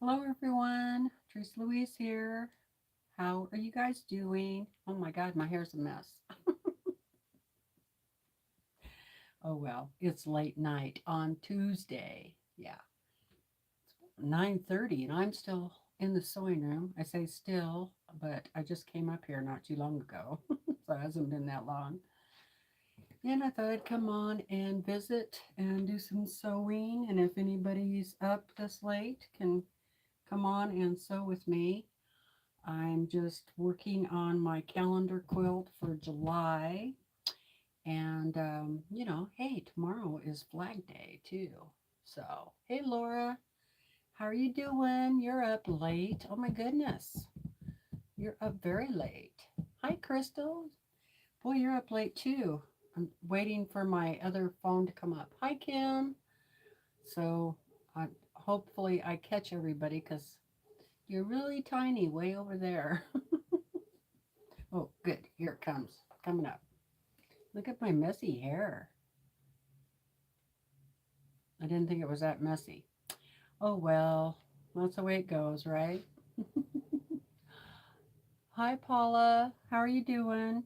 Hello, everyone. TeresaLouise here. How are you guys doing? Oh my God, my hair's a mess. Oh well, it's late night on Tuesday. Yeah, 9:30, and I'm still in the sewing room. I say still, but I just came up here not too long ago, so it hasn't been that long. And I thought I'd come on and visit and do some sewing. And if anybody's up this late, can come on and sew with me. I'm just working on my calendar quilt for July. And, hey, tomorrow is Flag Day too. So, hey, Laura, how are you doing? You're up late. Oh my goodness. You're up very late. Hi, Crystal. Boy, you're up late too. I'm waiting for my other phone to come up. Hi, Kim. So, hopefully, I catch everybody because you're really tiny way over there. Oh, good. Here it comes. Coming up. Look at my messy hair. I didn't think it was that messy. Oh, well, that's the way it goes, right? Hi, Paula. How are you doing?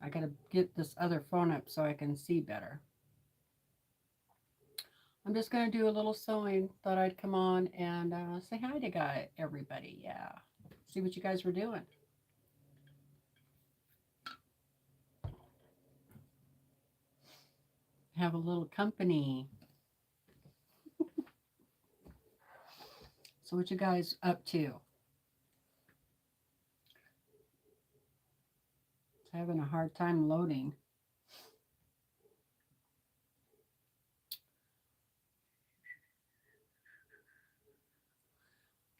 I got to get this other phone up so I can see better. I'm just going to do a little sewing. Thought I'd come on and say hi to everybody. Yeah. See what you guys were doing. Have a little company. So, what you guys up to? It's having a hard time loading.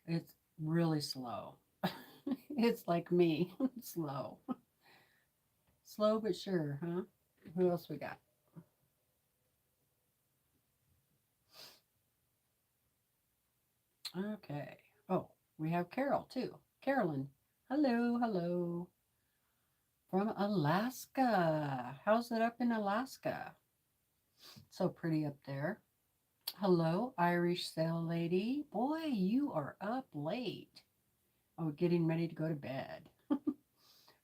It's really slow. It's like me, slow. Slow but sure, huh? Who else we got? Okay. Oh, we have Carol too. Carolyn. Hello, hello. From Alaska. How's it up in Alaska? So pretty up there. Hello, Irish Sail Lady. Boy, you are up late. Oh, getting ready to go to bed.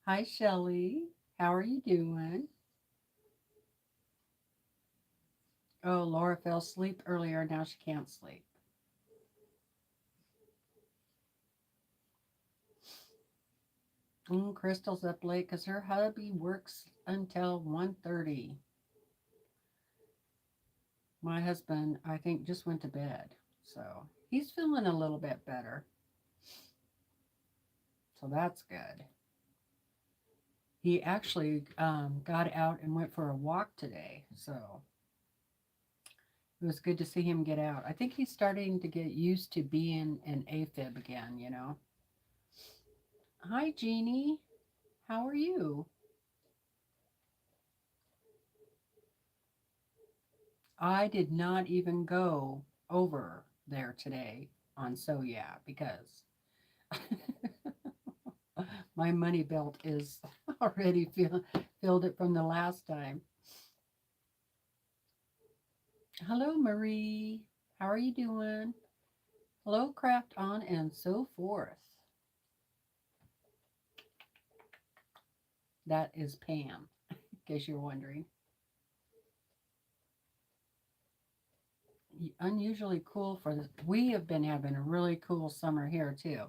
Hi, Shelley. How are you doing? Oh, Laura fell asleep earlier. Now she can't sleep. Crystal's up late because her hubby works until 1:30. My husband, I think, just went to bed. So he's feeling a little bit better. So that's good. He actually got out and went for a walk today. So it was good to see him get out. I think he's starting to get used to being an AFib again. Hi, Jeannie. How are you? I did not even go over there today on So Yeah because my money belt is already filled it from the last time. Hello, Marie. How are you doing? Hello, Craft On, and so forth. That is Pam, in case you're wondering. Unusually cool for this. We have been having a really cool summer here, too.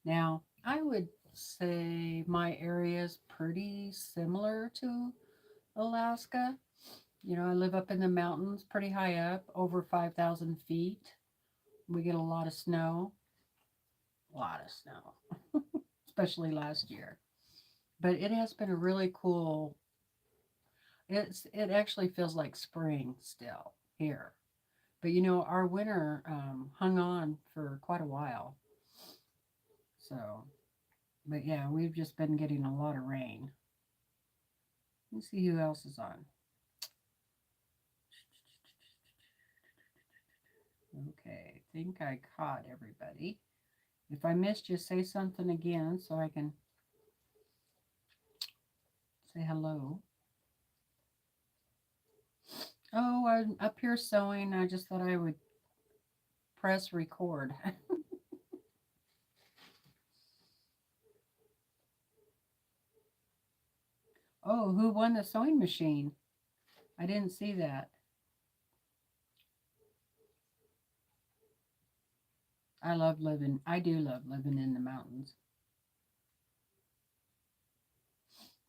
Now, I would say my area is pretty similar to Alaska. I live up in the mountains, pretty high up, over 5,000 feet. We get a lot of snow, a lot of snow, especially last year. But it has been a really cool. It actually feels like spring still here. But our winter hung on for quite a while. So, but yeah, we've just been getting a lot of rain. Let's see who else is on. Okay, I think I caught everybody. If I missed you, say something again so I can say hello. Oh, I'm up here sewing. I just thought I would press record. Oh, who won the sewing machine? I didn't see that. I do love living in the mountains.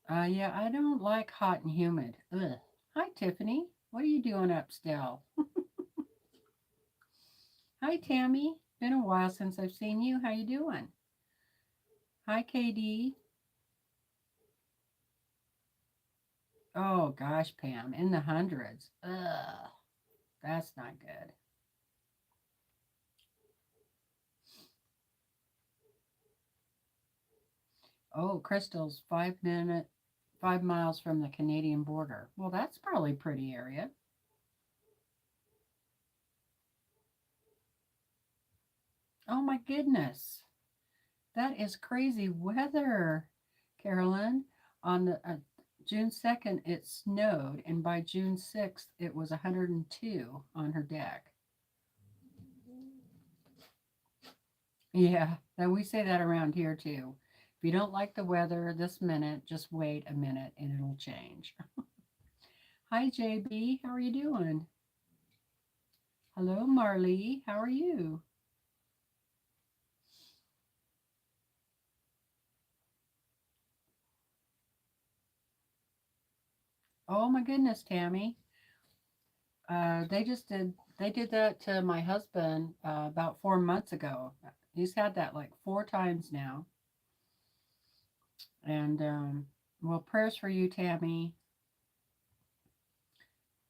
Yeah, I don't like hot and humid. Ugh. Hi, Tiffany. What are you doing up still? Hi, Tammy. Been a while since I've seen you. How you doing? Hi, KD. Oh, gosh, Pam. In the hundreds. Ugh. That's not good. Oh, Crystal's 5 miles from the Canadian border. Well, that's probably a pretty area. Oh my goodness. That is crazy weather, Carolyn. On the June 2nd, it snowed, and by June 6th, it was 102 on her deck. Yeah, and we say that around here too. If you don't like the weather this minute, just wait a minute and it'll change. Hi, JB. How are you doing? Hello, Marley. How are you? Oh my goodness, Tammy. They did that to my husband about 4 months ago. He's had that like 4 times now. And well, prayers for you, Tammy.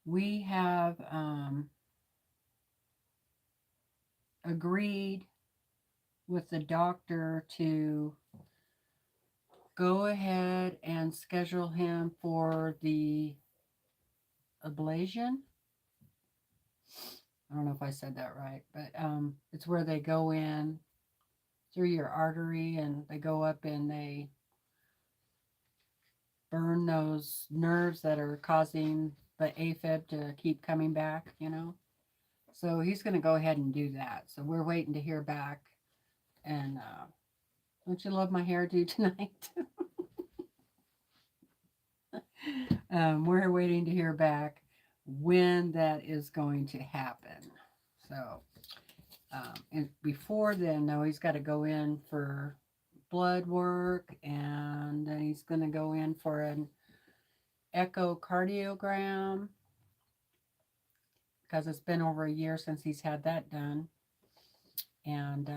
We have agreed with the doctor to go ahead and schedule him for the ablation. I don't know if I said that right, but it's where they go in through your artery and they go up and they burn those nerves that are causing the AFib to keep coming back. So he's going to go ahead and do that. So we're waiting to hear back. And don't you love my hairdo tonight? We're waiting to hear back when that is going to happen. So, and before then, though, he's got to go in for blood work and then he's going to go in for an echocardiogram because it's been over a year since he's had that done. And,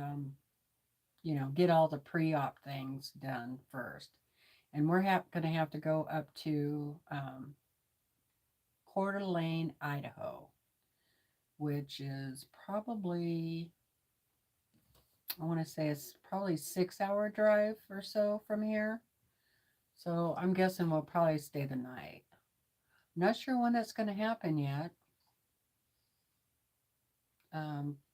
get all the pre op things done first. And we're going to have to go up to Coeur d'Alene, Idaho, which is probably, I want to say it's probably 6 hour drive or so from here. So I'm guessing we'll probably stay the night. Not sure when that's going to happen yet.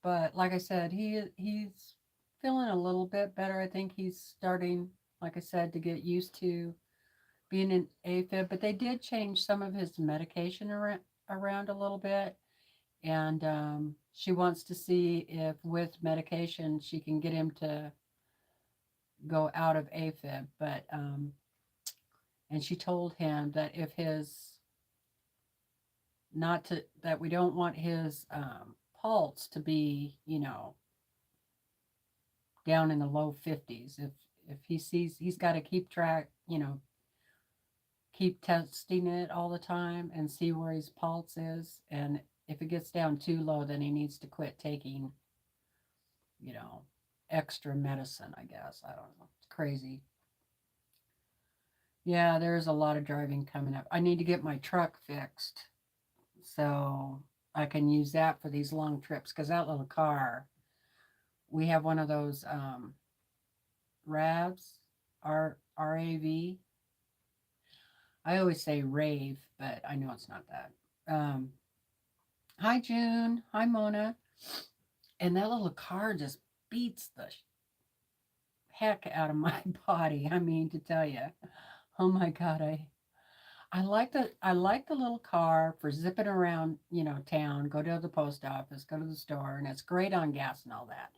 But like I said, he's feeling a little bit better. I think he's starting, like I said, to get used to being in AFib. But they did change some of his medication around a little bit. And she wants to see if with medication she can get him to go out of AFib. But and she told him that if his not to that we don't want his pulse to be down in the low 50s. If he sees, he's got to keep track, keep testing it all the time and see where his pulse is. And if it gets down too low, then he needs to quit taking you know, extra medicine, I guess. I don't know. It's crazy. Yeah, there's a lot of driving coming up. I need to get my truck fixed so I can use that for these long trips because that little car, we have one of those RAVs, RAV. I always say rave, but I know it's not that. Hi, June. Hi, Mona. And that little car just beats the heck out of my body. I mean, to tell you. Oh my God, I like the little car for zipping around, town, go to the post office, go to the store, and it's great on gas and all that.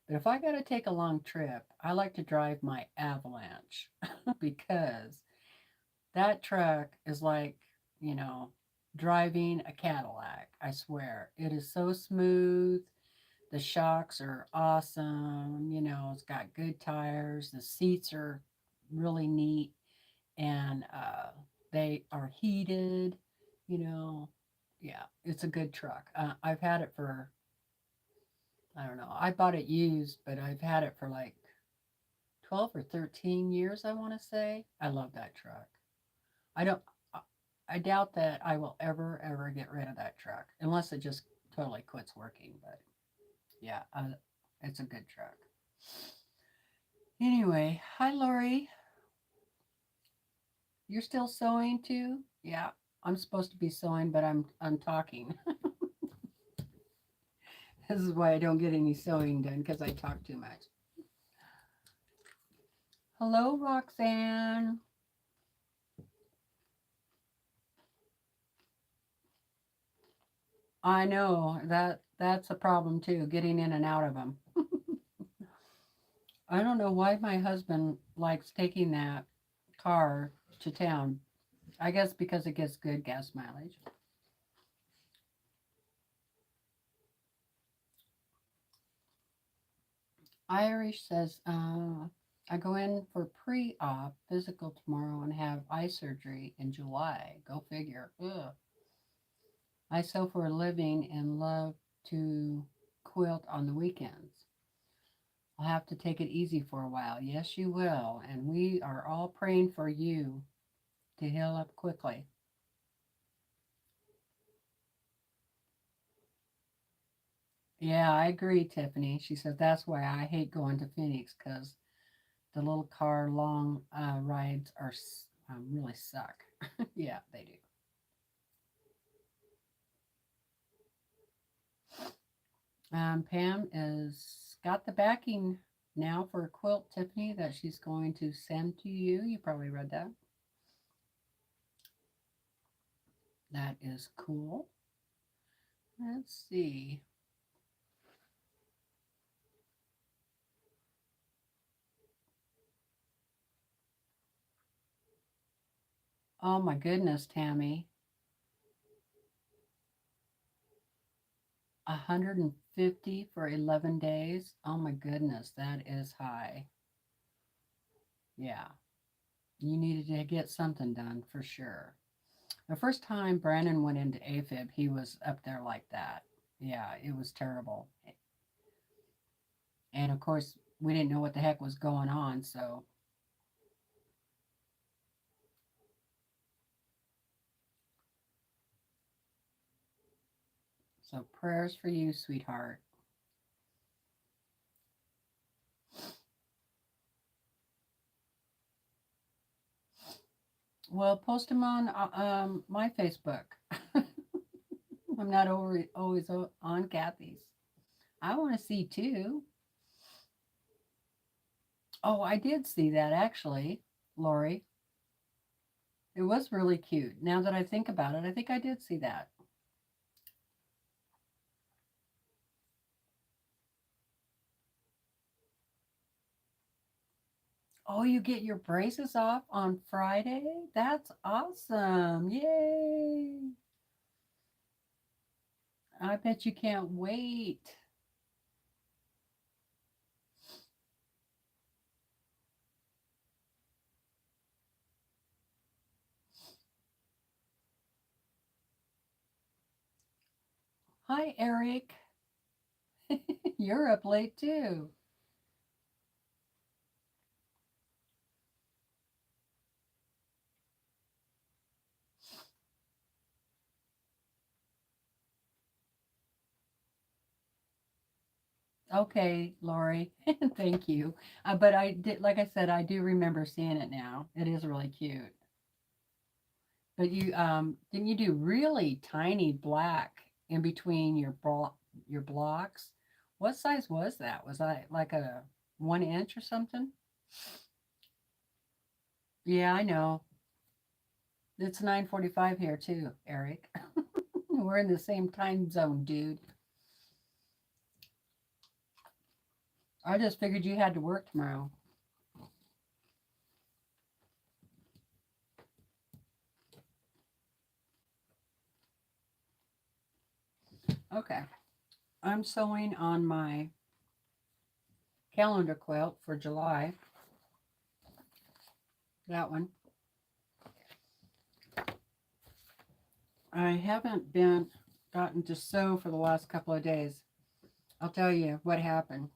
But if I got to take a long trip, I like to drive my Avalanche because that truck is like, you know, driving a Cadillac. I swear. It is so smooth. The shocks are awesome. It's got good tires. The seats are really neat and they are heated. You know, yeah, it's a good truck. I've had it for, I don't know, I bought it used, but I've had it for like 12 or 13 years, I want to say. I love that truck. I don't, I I doubt that I will ever get rid of that truck unless it just totally quits working. But yeah, it's a good truck. Anyway, hi Lori. You're still sewing too? Yeah, I'm supposed to be sewing, but I'm talking. This is why I don't get any sewing done because I talk too much. Hello, Roxanne. I know that's a problem too, getting in and out of them. I don't know why my husband likes taking that car to town. I guess because it gets good gas mileage. Irish says, I go in for pre-op physical tomorrow and have eye surgery in July. Go figure. Ugh. I sew for a living and love to quilt on the weekends. I'll have to take it easy for a while. Yes, you will. And we are all praying for you to heal up quickly. Yeah, I agree, Tiffany. She says that's why I hate going to Phoenix because the little car long rides are really suck. Yeah, they do. Pam is got the backing now for a quilt, Tiffany, that she's going to send to you. You probably read that. That is cool. Let's see. Oh my goodness, Tammy. 150 for 11 days. Oh my goodness, that is high. Yeah, you needed to get something done for sure. The first time Brandon went into AFib, he was up there like that. Yeah, it was terrible. And of course, we didn't know what the heck was going on. So prayers for you, sweetheart. Well, post them on my Facebook. I'm not always on Kathy's. I want to see too. Oh, I did see that actually, Lori. It was really cute. Now that I think about it, I think I did see that. Oh, you get your braces off on Friday? That's awesome. Yay. I bet you can't wait. Hi, Eric. You're up late too. Okay, Lori. Thank you. But I did, like I said, I do remember seeing it now. It is really cute. But you didn't you do really tiny black in between your blocks? What size was that? Was that like a 1 inch or something? Yeah, I know. It's 9:45 here too, Eric. We're in the same time zone, dude. I just figured you had to work tomorrow. Okay. I'm sewing on my calendar quilt for July. That one. I haven't been gotten to sew for the last couple of days. I'll tell you what happened.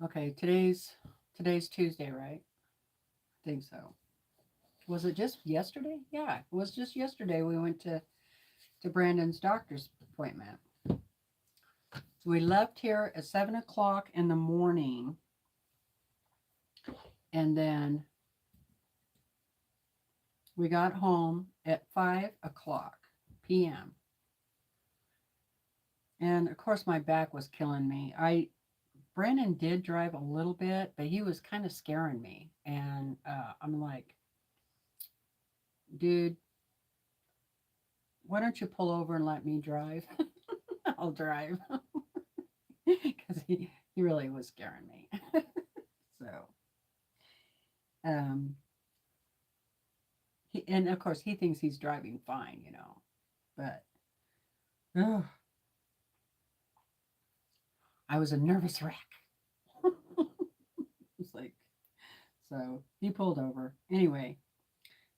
Okay, today's Tuesday, right? I think so. Was it just yesterday? Yeah, it was just yesterday we went to Brandon's doctor's appointment. So we left here at 7 o'clock in the morning, and then we got home at 5 o'clock p.m. And of course, my back was killing me. Brandon did drive a little bit, but he was kind of scaring me. And I'm like, dude, why don't you pull over and let me drive? I'll drive. Because he really was scaring me. So, um, and of course, he thinks he's driving fine, but oh, I was a nervous wreck. It's like, so he pulled over. Anyway,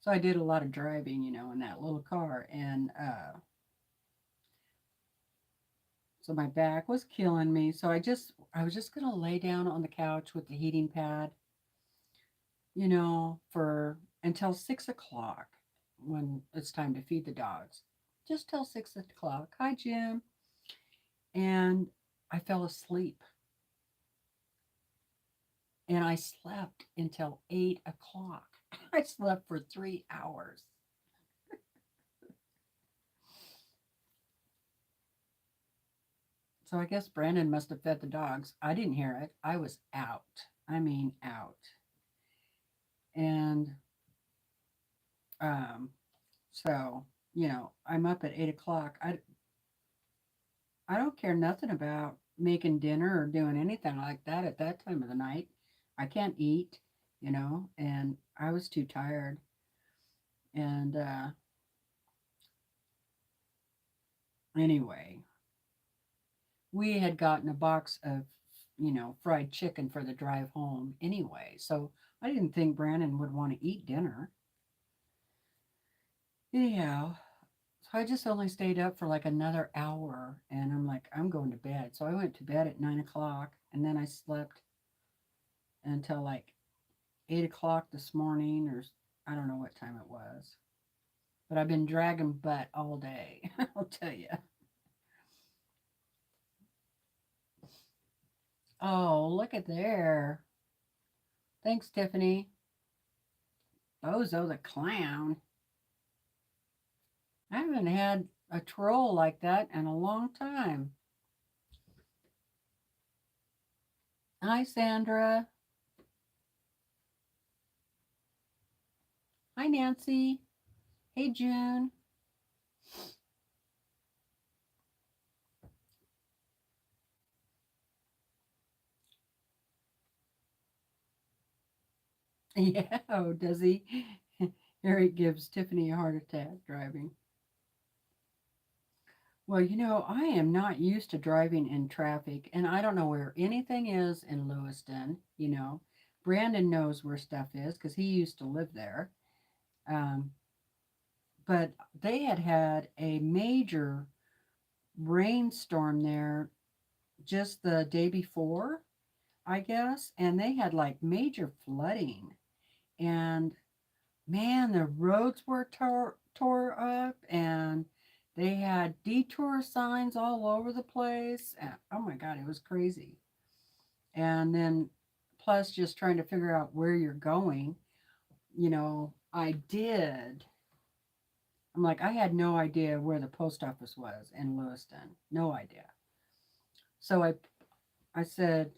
so I did a lot of driving, in that little car. And so my back was killing me. So I was just going to lay down on the couch with the heating pad, for until 6 o'clock when it's time to feed the dogs. Just till 6 o'clock. Hi, Jim. And I fell asleep. And I slept until 8 o'clock. I slept for 3 hours. So I guess Brandon must have fed the dogs. I didn't hear it. I was out. I mean, out. And so, I'm up at 8 o'clock. I don't care nothing about making dinner or doing anything like that at that time of the night. I can't eat, and I was too tired. And anyway, we had gotten a box of, fried chicken for the drive home anyway. So I didn't think Brandon would want to eat dinner. Anyhow, so I just only stayed up for like another hour, and I'm like, I'm going to bed. So I went to bed at 9 o'clock, and then I slept until like 8 o'clock this morning, or I don't know what time it was. But I've been dragging butt all day, I'll tell you. Oh, look at there. Thanks, Tiffany. Bozo the clown. I haven't had a troll like that in a long time. Hi, Sandra. Hi, Nancy. Hey, June. Yeah, oh, does he? Eric gives Tiffany a heart attack driving. Well, I am not used to driving in traffic, and I don't know where anything is in Lewiston. Brandon knows where stuff is because he used to live there. Um, but they had a major rainstorm there just the day before, I guess, and they had like major flooding. And man, the roads were tore up, and they had detour signs all over the place. And, oh my God, it was crazy. And then plus just trying to figure out where you're going, I did. I'm like, I had no idea where the post office was in Lewiston. No idea. So I said,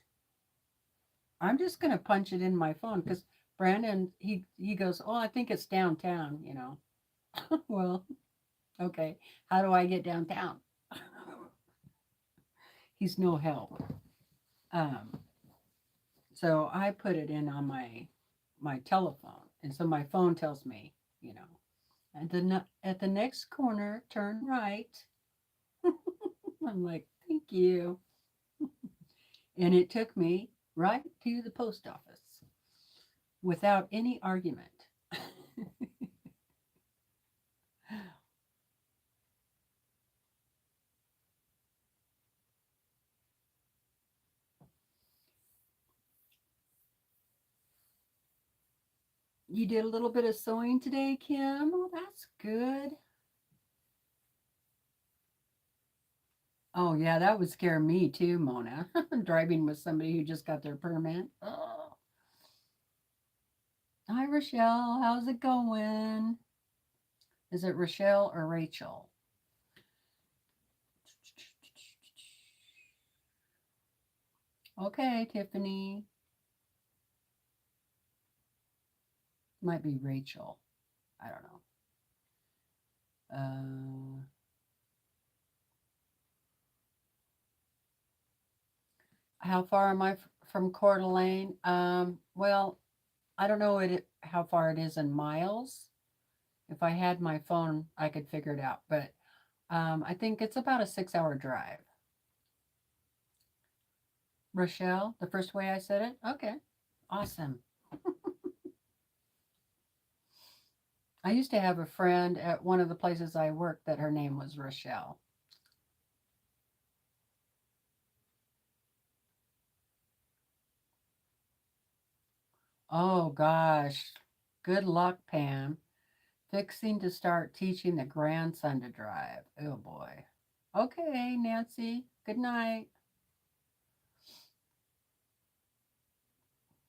I'm just going to punch it in my phone because Brandon, he goes, oh, I think it's downtown, Well, okay. How do I get downtown? He's no help. Um, so I put it in on my telephone, and so my phone tells me, at the next corner, turn right. I'm like, thank you. And it took me right to the post office without any argument. You did a little bit of sewing today, Kim. Oh, that's good. Oh, yeah, that would scare me too, Mona. Driving with somebody who just got their permit. Oh. Hi, Rochelle. How's it going? Is it Rochelle or Rachel? Okay, Tiffany. Might be Rachel. I don't know. How far am I from Coeur d'Alene? Well, I don't know how far it is in miles. If I had my phone, I could figure it out. But I think it's about a 6-hour drive. Rochelle, the first way I said it? Okay. Awesome. I used to have a friend at one of the places I worked that her name was Rochelle. Oh gosh. Good luck, Pam. Fixing to start teaching the grandson to drive. Oh boy. Okay, Nancy. Good night.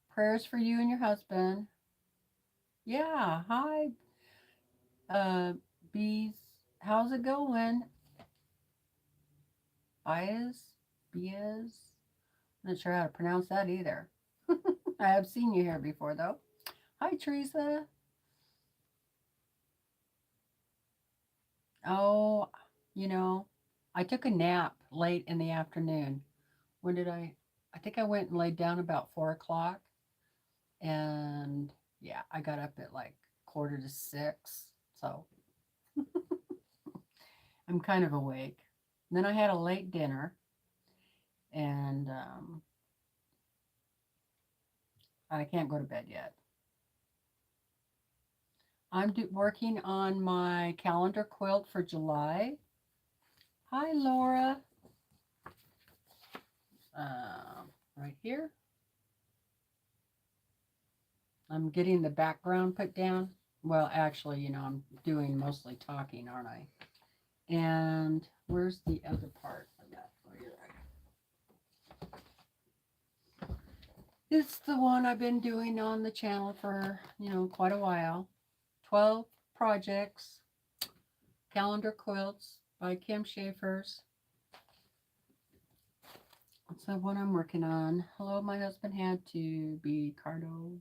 Prayers for you and your husband. Yeah. Hi, bees. How's it going? Bias? Bias? Not sure how to pronounce that either. I have seen you here before, though. Hi, Teresa. Oh, you know, I took a nap late in the afternoon. When did I? I think I went and laid down about 4 o'clock. And yeah, I got up at like 5:45. So I'm kind of awake. And then I had a late dinner, and I can't go to bed yet. I'm working on my calendar quilt for July. Hi, Laura. Right here. I'm getting the background put down. Well, actually, I'm doing mostly talking, aren't I? And where's the other part of that? It's the one I've been doing on the channel for, quite a while. 12 projects, calendar quilts by Kim Schaefer's. That's the one I'm working on. Hello, my husband had to be cardio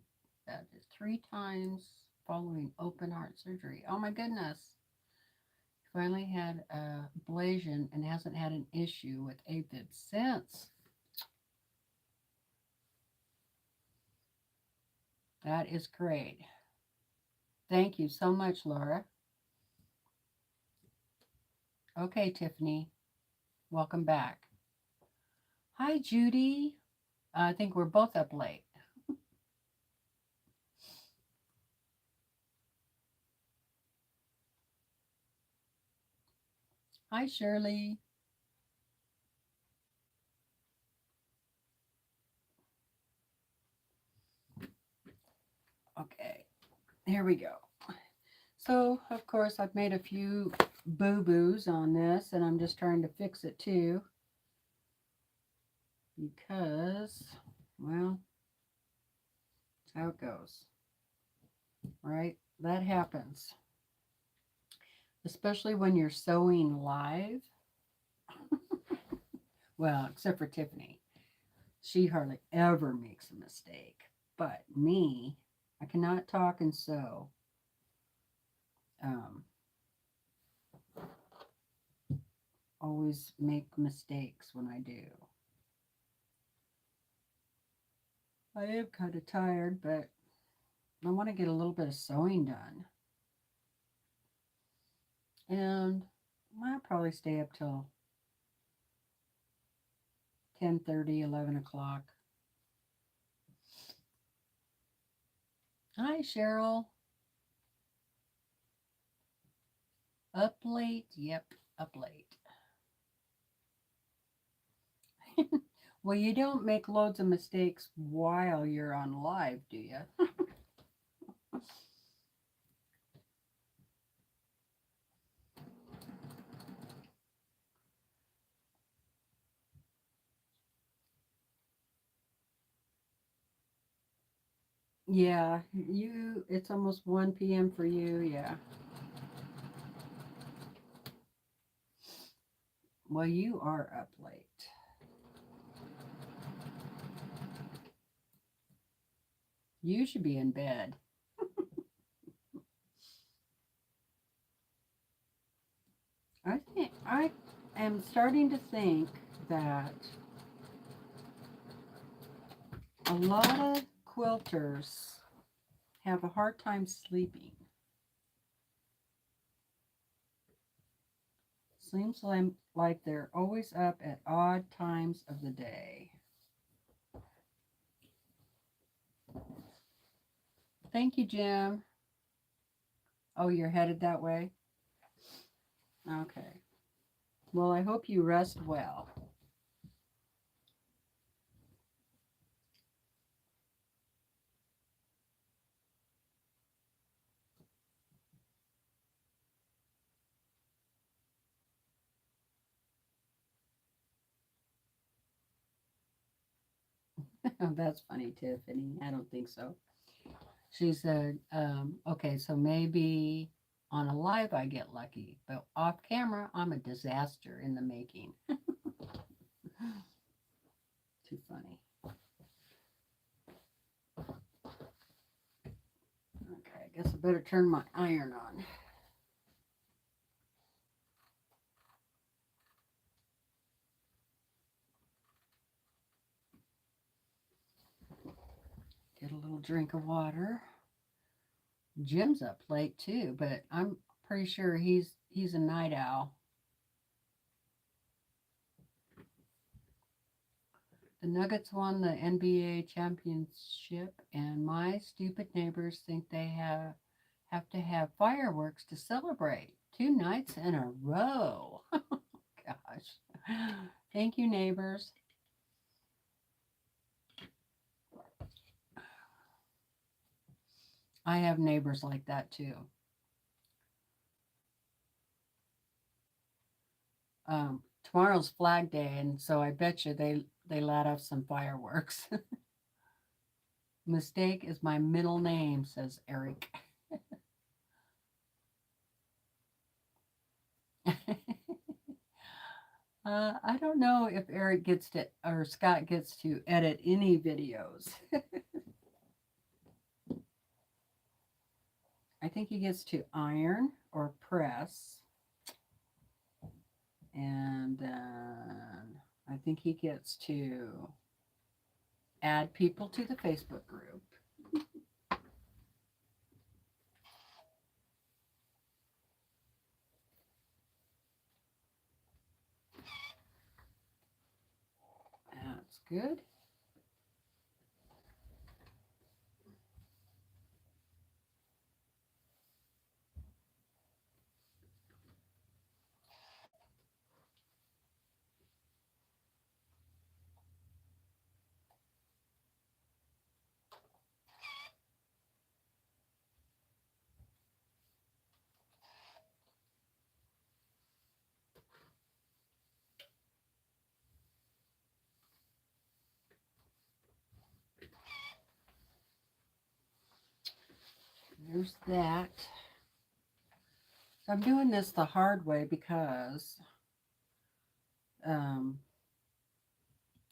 3 times following open heart surgery. Oh my goodness. Finally had a ablation and hasn't had an issue with AFib since. That is great. Thank you so much, Laura. Okay, Tiffany. Welcome back. Hi, Judy. I think we're both up late. Hi, Shirley. Okay, here we go. So, of course, I've made a few boo-boos on this, and I'm just trying to fix it too. Because, well, that's how it goes. Right? That happens. Especially when you're sewing live. Well, except for Tiffany. She hardly ever makes a mistake. But me, I cannot talk and sew. Um, always make mistakes when I do. I am kind of tired, but I want to get a little bit of sewing done. And I'll probably stay up till 10:30, 11 o'clock. Hi, Cheryl. Up late? Yep, up late. Well, you don't make loads of mistakes while you're on live, do you? Yeah, it's almost 1 p.m. for you, yeah. Well, you are up late. You should be in bed. I am starting to think that a lot of quilters have a hard time sleeping. Seems like they're always up at odd times of the day. Thank you, Jim. Oh, you're headed that way? Okay. Well, I hope you rest well. That's funny, Tiffany. I don't think so. She said, okay, so maybe on a live I get lucky, but off camera, I'm a disaster in the making. Too funny. Okay, I guess I better turn my iron on. Get a little drink of water. Jim's up late too, but I'm pretty sure he's a night owl. The Nuggets won the NBA championship, and my stupid neighbors think they have to have fireworks to celebrate 2 nights in a row. Gosh. Thank you, neighbors. I have neighbors like that too. Tomorrow's Flag Day, and so I bet you they let off some fireworks. Mistake is my middle name, says Eric. I don't know if Eric gets to, or Scott gets to edit any videos. I think he gets to iron or press. And then I think he gets to add people to the Facebook group. That's good. There's that. So I'm doing this the hard way because um,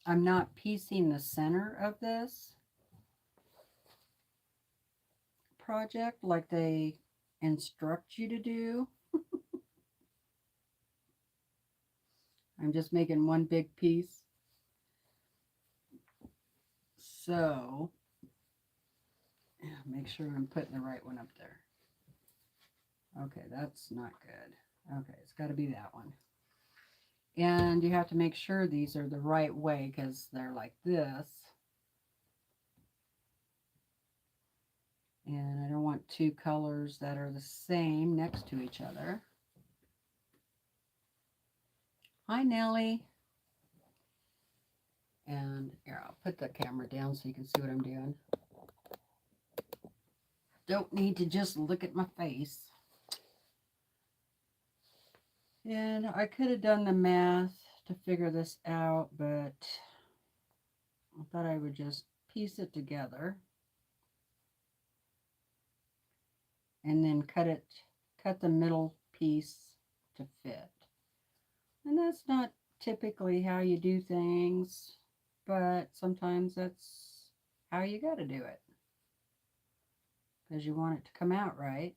I'm not piecing the center of this. project like they instruct you to do. I'm just making one big piece. So, make sure I'm putting the right one up there. Okay, that's not good. Okay, it's got to be that one. And you have to make sure these are the right way because they're like this. And I don't want two colors that are the same next to each other. Hi, Nellie. And here, I'll put the camera down so you can see what I'm doing. Don't need to just look at my face. And I could have done the math to figure this out, but I thought I would just piece it together and then cut the middle piece to fit. And that's not typically how you do things, but sometimes that's how you got to do it because you want it to come out right.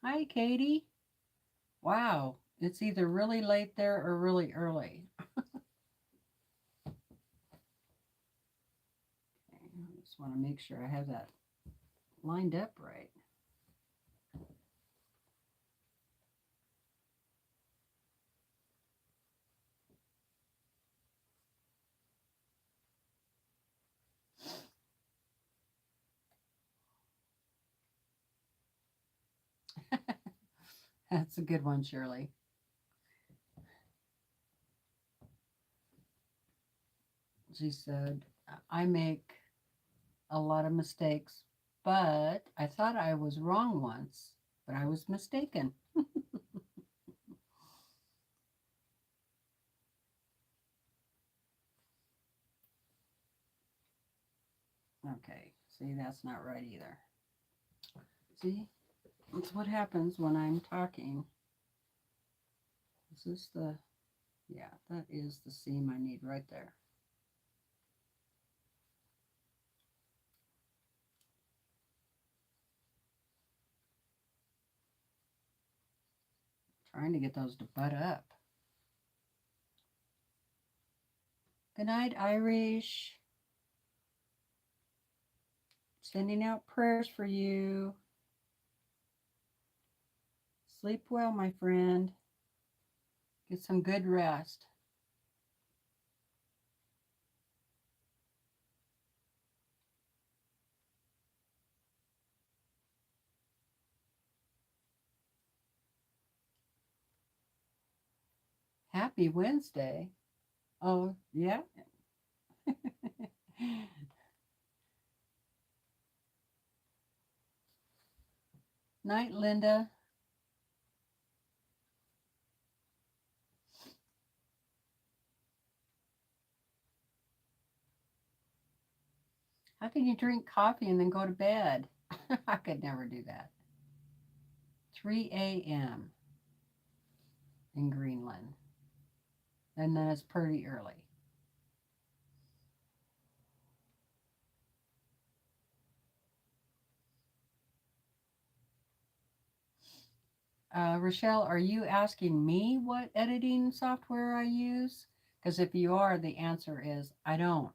Hi, Katie. Wow, it's either really late there or really early. I just want to make sure I have that lined up right. That's a good one, Shirley. She said, I make a lot of mistakes, but I thought I was wrong once, but I was mistaken. Okay, see, that's not right either. See, that's what happens when I'm talking. Is this the, yeah, that is the seam I need right there. Trying to get those to butt up. Good night, Irish. Sending out prayers for you. Sleep well, my friend. Get some good rest. Happy Wednesday. Oh, yeah. Night, Linda. How can you drink coffee and then go to bed? I could never do that. 3 a.m. in Greenland. And then it's pretty early. Rochelle, are you asking me what editing software I use? Because if you are, the answer is I don't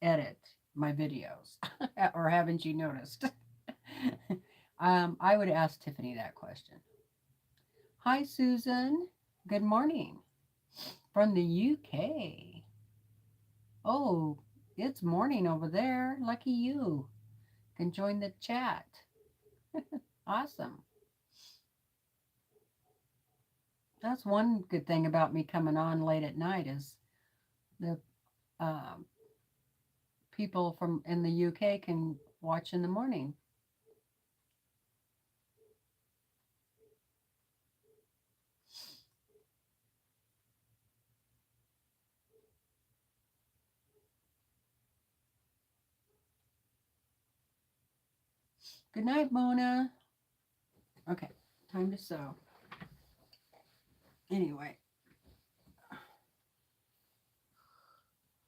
edit my videos. Or haven't you noticed? I would ask Tiffany that question. Hi, Susan. Good morning from the UK. Oh, it's morning over there. Lucky you. Can join the chat. Awesome. That's one good thing about me coming on late at night is the people from in the UK can watch in the morning. Good night, Mona. Okay, time to sew. Anyway,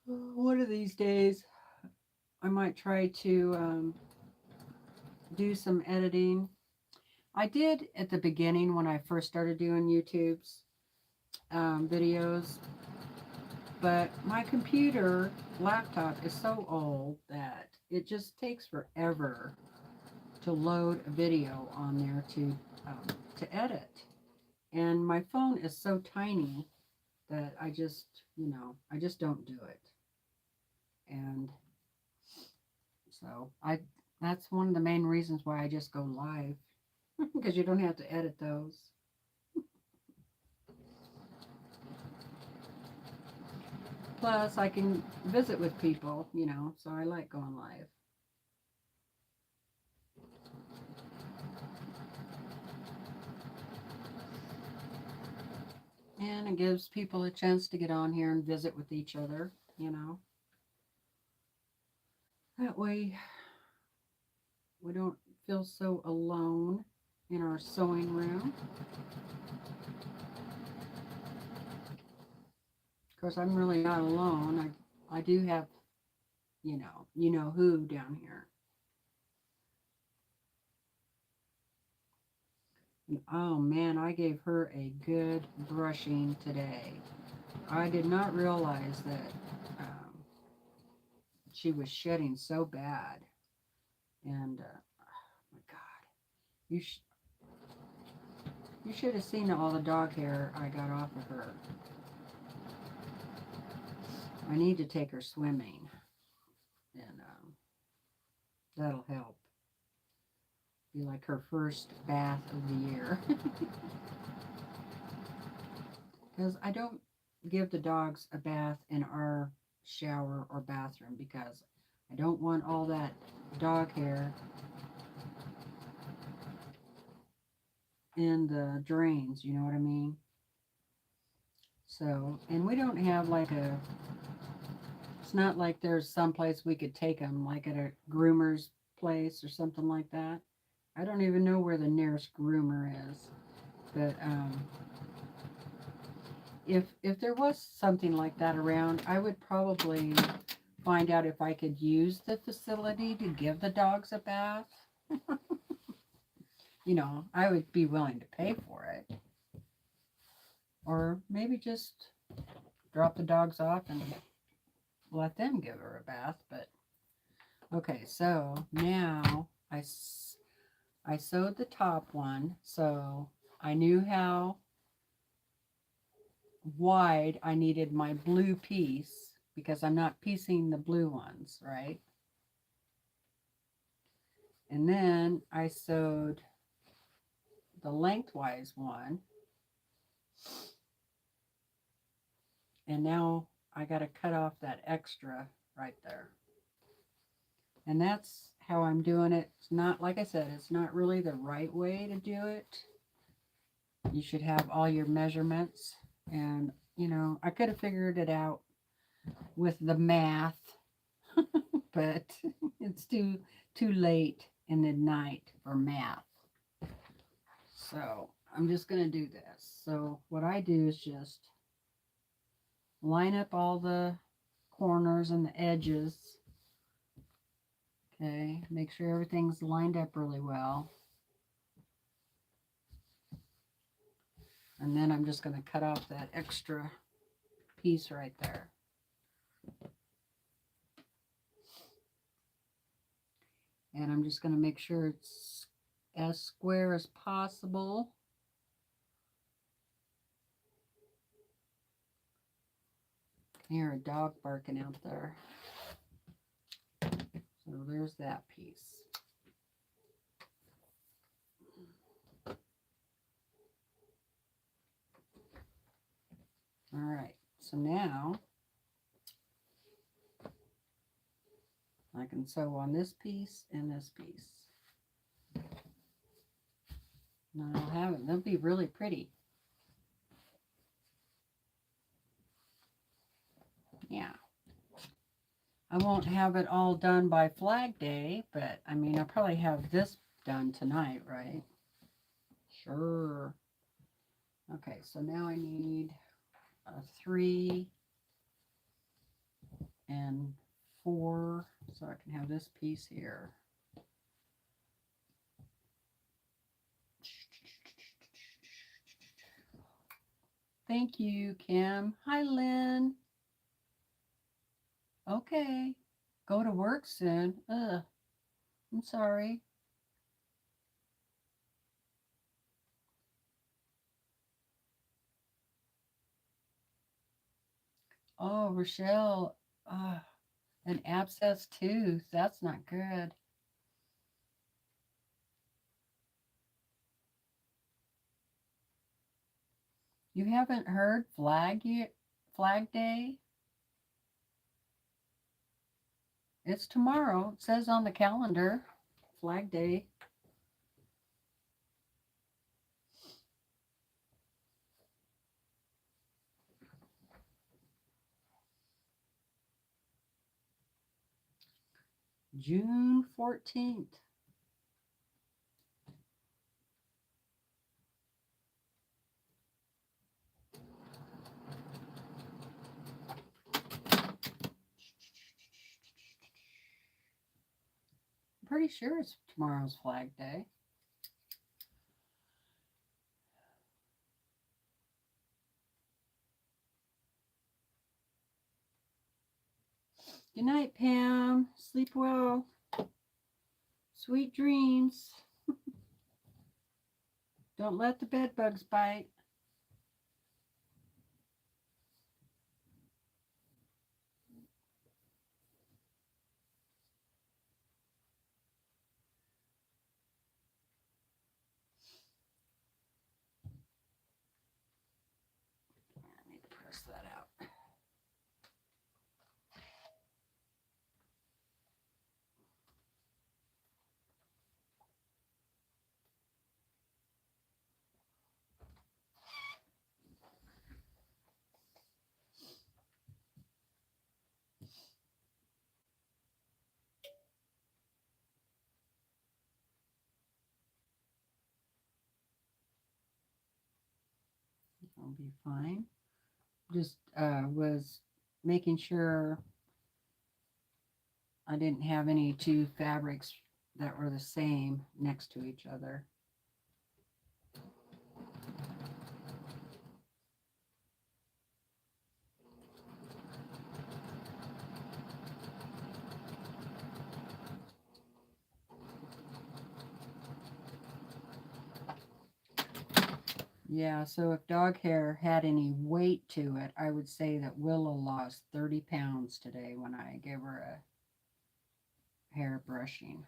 One of these days, I might try to do some editing. I did at the beginning when I first started doing YouTube's videos, but my computer laptop is so old that it just takes forever to load a video on there to edit. And my phone is so tiny that I just, I just don't do it. And so that's one of the main reasons why I just go live, because you don't have to edit those. Plus, I can visit with people, so I like going live. And it gives people a chance to get on here and visit with each other, That way, we don't feel so alone in our sewing room. Of course, I'm really not alone. I do have, you know who down here. And oh man, I gave her a good brushing today. I did not realize that she was shedding so bad. And oh my God, you should have seen all the dog hair I got off of her. I need to take her swimming, and that'll help. Be like her first bath of the year. Because I don't give the dogs a bath in our shower or bathroom because I don't want all that dog hair in the drains, you know what I mean? So, and we don't have like it's not like there's some place we could take them, like at a groomer's place or something like that. I don't even know where the nearest groomer is. But if there was something like that around, I would probably find out if I could use the facility to give the dogs a bath. I would be willing to pay for it. Or maybe just drop the dogs off and let them give her a bath. But okay, so now I sewed the top one, so I knew how wide I needed my blue piece because I'm not piecing the blue ones, right? And then I sewed the lengthwise one. And now I got to cut off that extra right there. And that's how I'm doing it. It's not, like I said, it's not really the right way to do it. You should have all your measurements. And, I could have figured it out with the math, but it's too late in the night for math. So I'm just going to do this. So what I do is just line up all the corners and the edges. Okay, make sure everything's lined up really well. And then I'm just going to cut off that extra piece right there. And I'm just going to make sure it's as square as possible. I hear a dog barking out there. So there's that piece. All right, so now I can sew on this piece and this piece. And I'll have it. They'll be really pretty. Yeah. I won't have it all done by Flag Day, but I mean, I'll probably have this done tonight, right? Sure. Okay, so now I need a 3 and 4, so I can have this piece here. Thank you, Kim. Hi, Lynn. Okay. Go to work soon. Ugh. I'm sorry. Oh, Rochelle. An abscessed tooth. That's not good. You haven't heard Flag Day? It's tomorrow. It says on the calendar. Flag Day. June 14th. I'm pretty sure it's tomorrow's Flag Day. Good night, Pam. Sleep well. Sweet dreams. Don't let the bed bugs bite. I need to press that out. I'll be fine. Just was making sure I didn't have any two fabrics that were the same next to each other. Yeah, so if dog hair had any weight to it, I would say that Willow lost 30 pounds today when I gave her a hair brushing.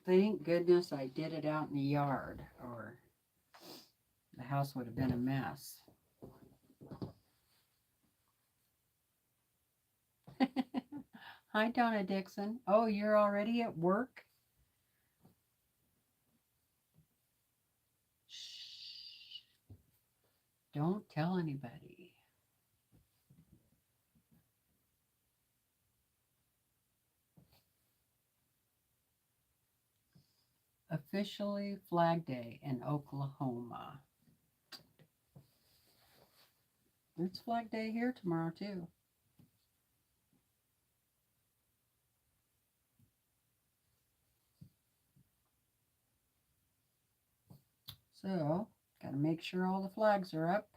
Thank goodness I did it out in the yard, or the house would have been a mess. Hi, Donna Dixon. Oh, you're already at work? Shh. Don't tell anybody. Officially Flag Day in Oklahoma. It's Flag Day here tomorrow, too. So, got to make sure all the flags are up.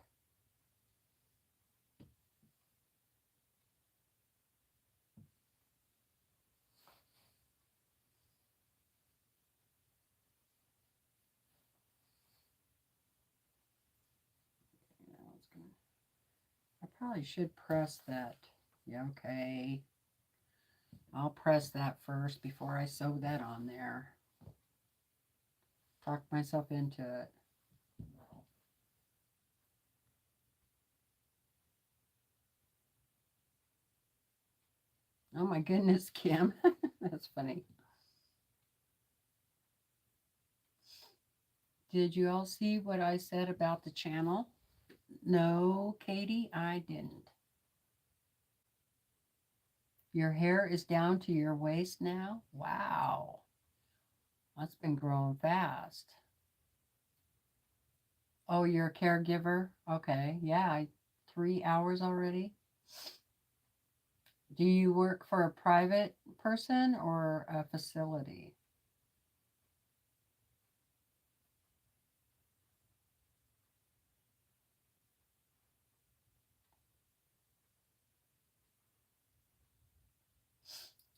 I probably should press that. Yeah, okay. I'll press that first before I sew that on there. Talk myself into it. Oh my goodness, Kim. That's funny. Did you all see what I said about the channel? No, Katie, I didn't. Your hair is down to your waist now? Wow. That's been growing fast. Oh, you're a caregiver? Okay. Yeah, 3 hours already. Do you work for a private person or a facility?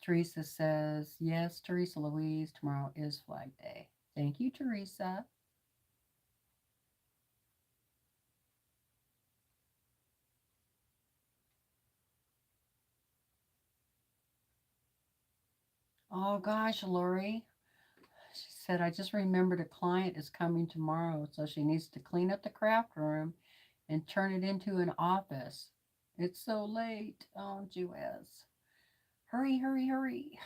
Teresa says, yes, TeresaLouise, tomorrow is Flag Day. Thank you, Teresa. Oh gosh, Lori. She said, I just remembered a client is coming tomorrow, so she needs to clean up the craft room and turn it into an office. It's so late. Oh, Jewess. Hurry, hurry, hurry.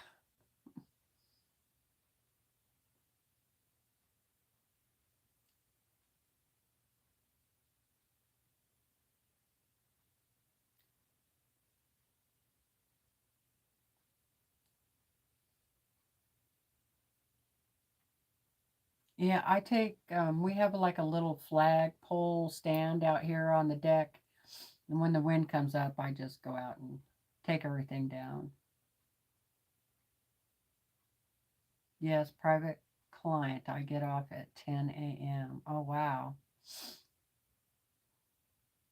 Yeah, I take, we have like a little flagpole stand out here on the deck. And when the wind comes up, I just go out and take everything down. Yes, private client. I get off at 10 a.m. Oh, wow.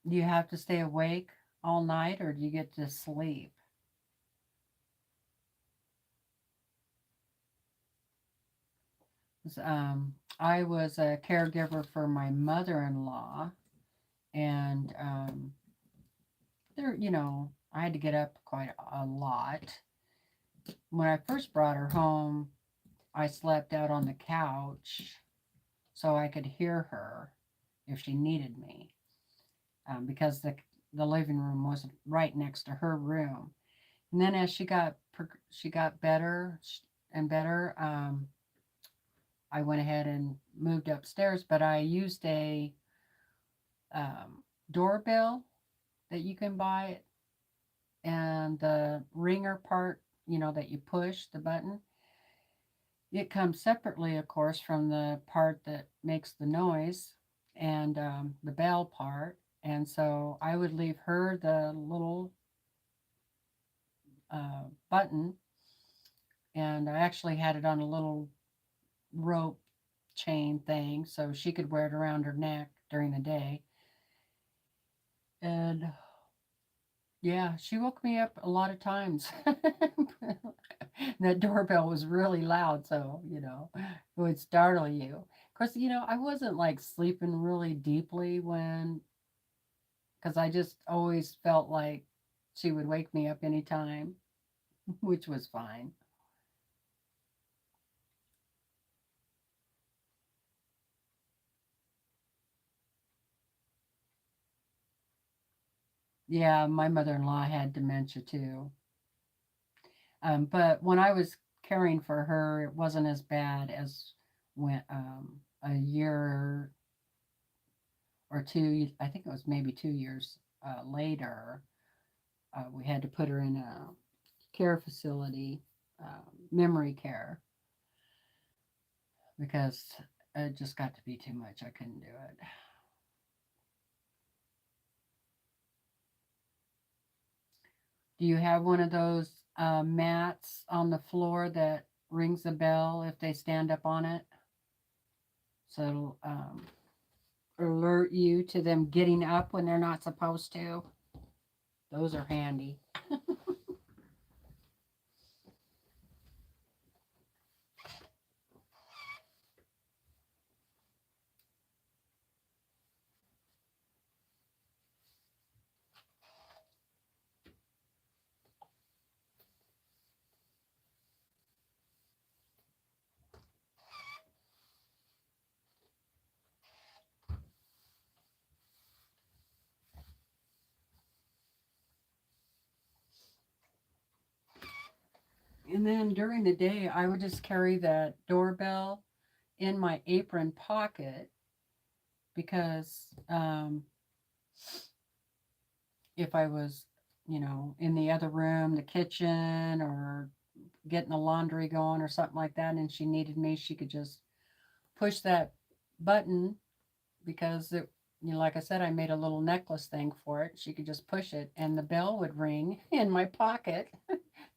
Do you have to stay awake all night or do you get to sleep? I was a caregiver for my mother-in-law, and there, I had to get up quite a lot. When I first brought her home, I slept out on the couch so I could hear her if she needed me, because the living room was right next to her room. And then as she got better and better, I went ahead and moved upstairs. But I used a doorbell that you can buy, and the ringer part, that you push the button. It comes separately, of course, from the part that makes the noise and the bell part. And so I would leave her the little button, and I actually had it on a little rope chain thing so she could wear it around her neck during the day. And yeah, she woke me up a lot of times. That doorbell was really loud, so, it would startle you. Of course, I wasn't like sleeping really deeply because I just always felt like she would wake me up anytime, which was fine. Yeah, my mother-in-law had dementia too. But when I was caring for her, it wasn't as bad as when a year or two, I think it was maybe 2 years later, we had to put her in a care facility, memory care, because it just got to be too much. I couldn't do it. Do you have one of those mats on the floor that rings a bell if they stand up on it? So it'll alert you to them getting up when they're not supposed to. Those are handy. And then during the day, I would just carry that doorbell in my apron pocket because if I was, in the other room, the kitchen, or getting the laundry going or something like that, and she needed me, she could just push that button because it, like I said, I made a little necklace thing for it. She could just push it and the bell would ring in my pocket.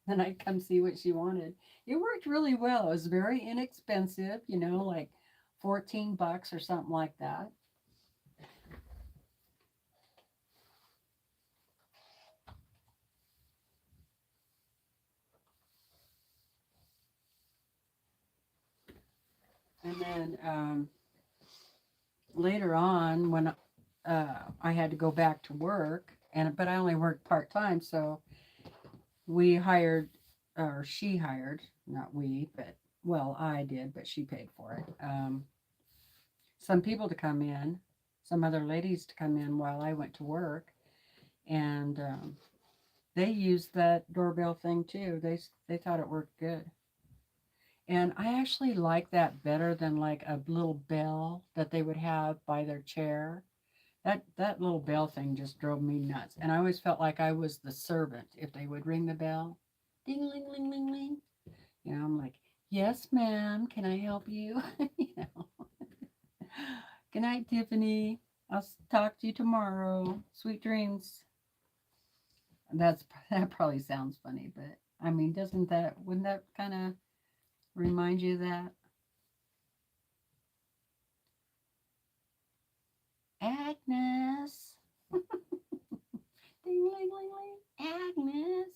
Then I'd come see what she wanted. It worked really well. It was very inexpensive, like $14 or something like that. And then later on, when I had to go back to work, but I only worked part time, so we hired, or she hired, not we, but well, I did, but she paid for it. Some people to come in, some other ladies to come in while I went to work, and they used that doorbell thing too. They thought it worked good. And I actually like that better than like a little bell that they would have by their chair. That little bell thing just drove me nuts. And I always felt like I was the servant if they would ring the bell. Ding ling ling ling ling. I'm like, yes, ma'am, can I help you? you know. Good night, Tiffany. I'll talk to you tomorrow. Sweet dreams. That probably sounds funny, but I mean, wouldn't that kind of remind you of that? Agnes. Ding, ling, ling, ling. Agnes.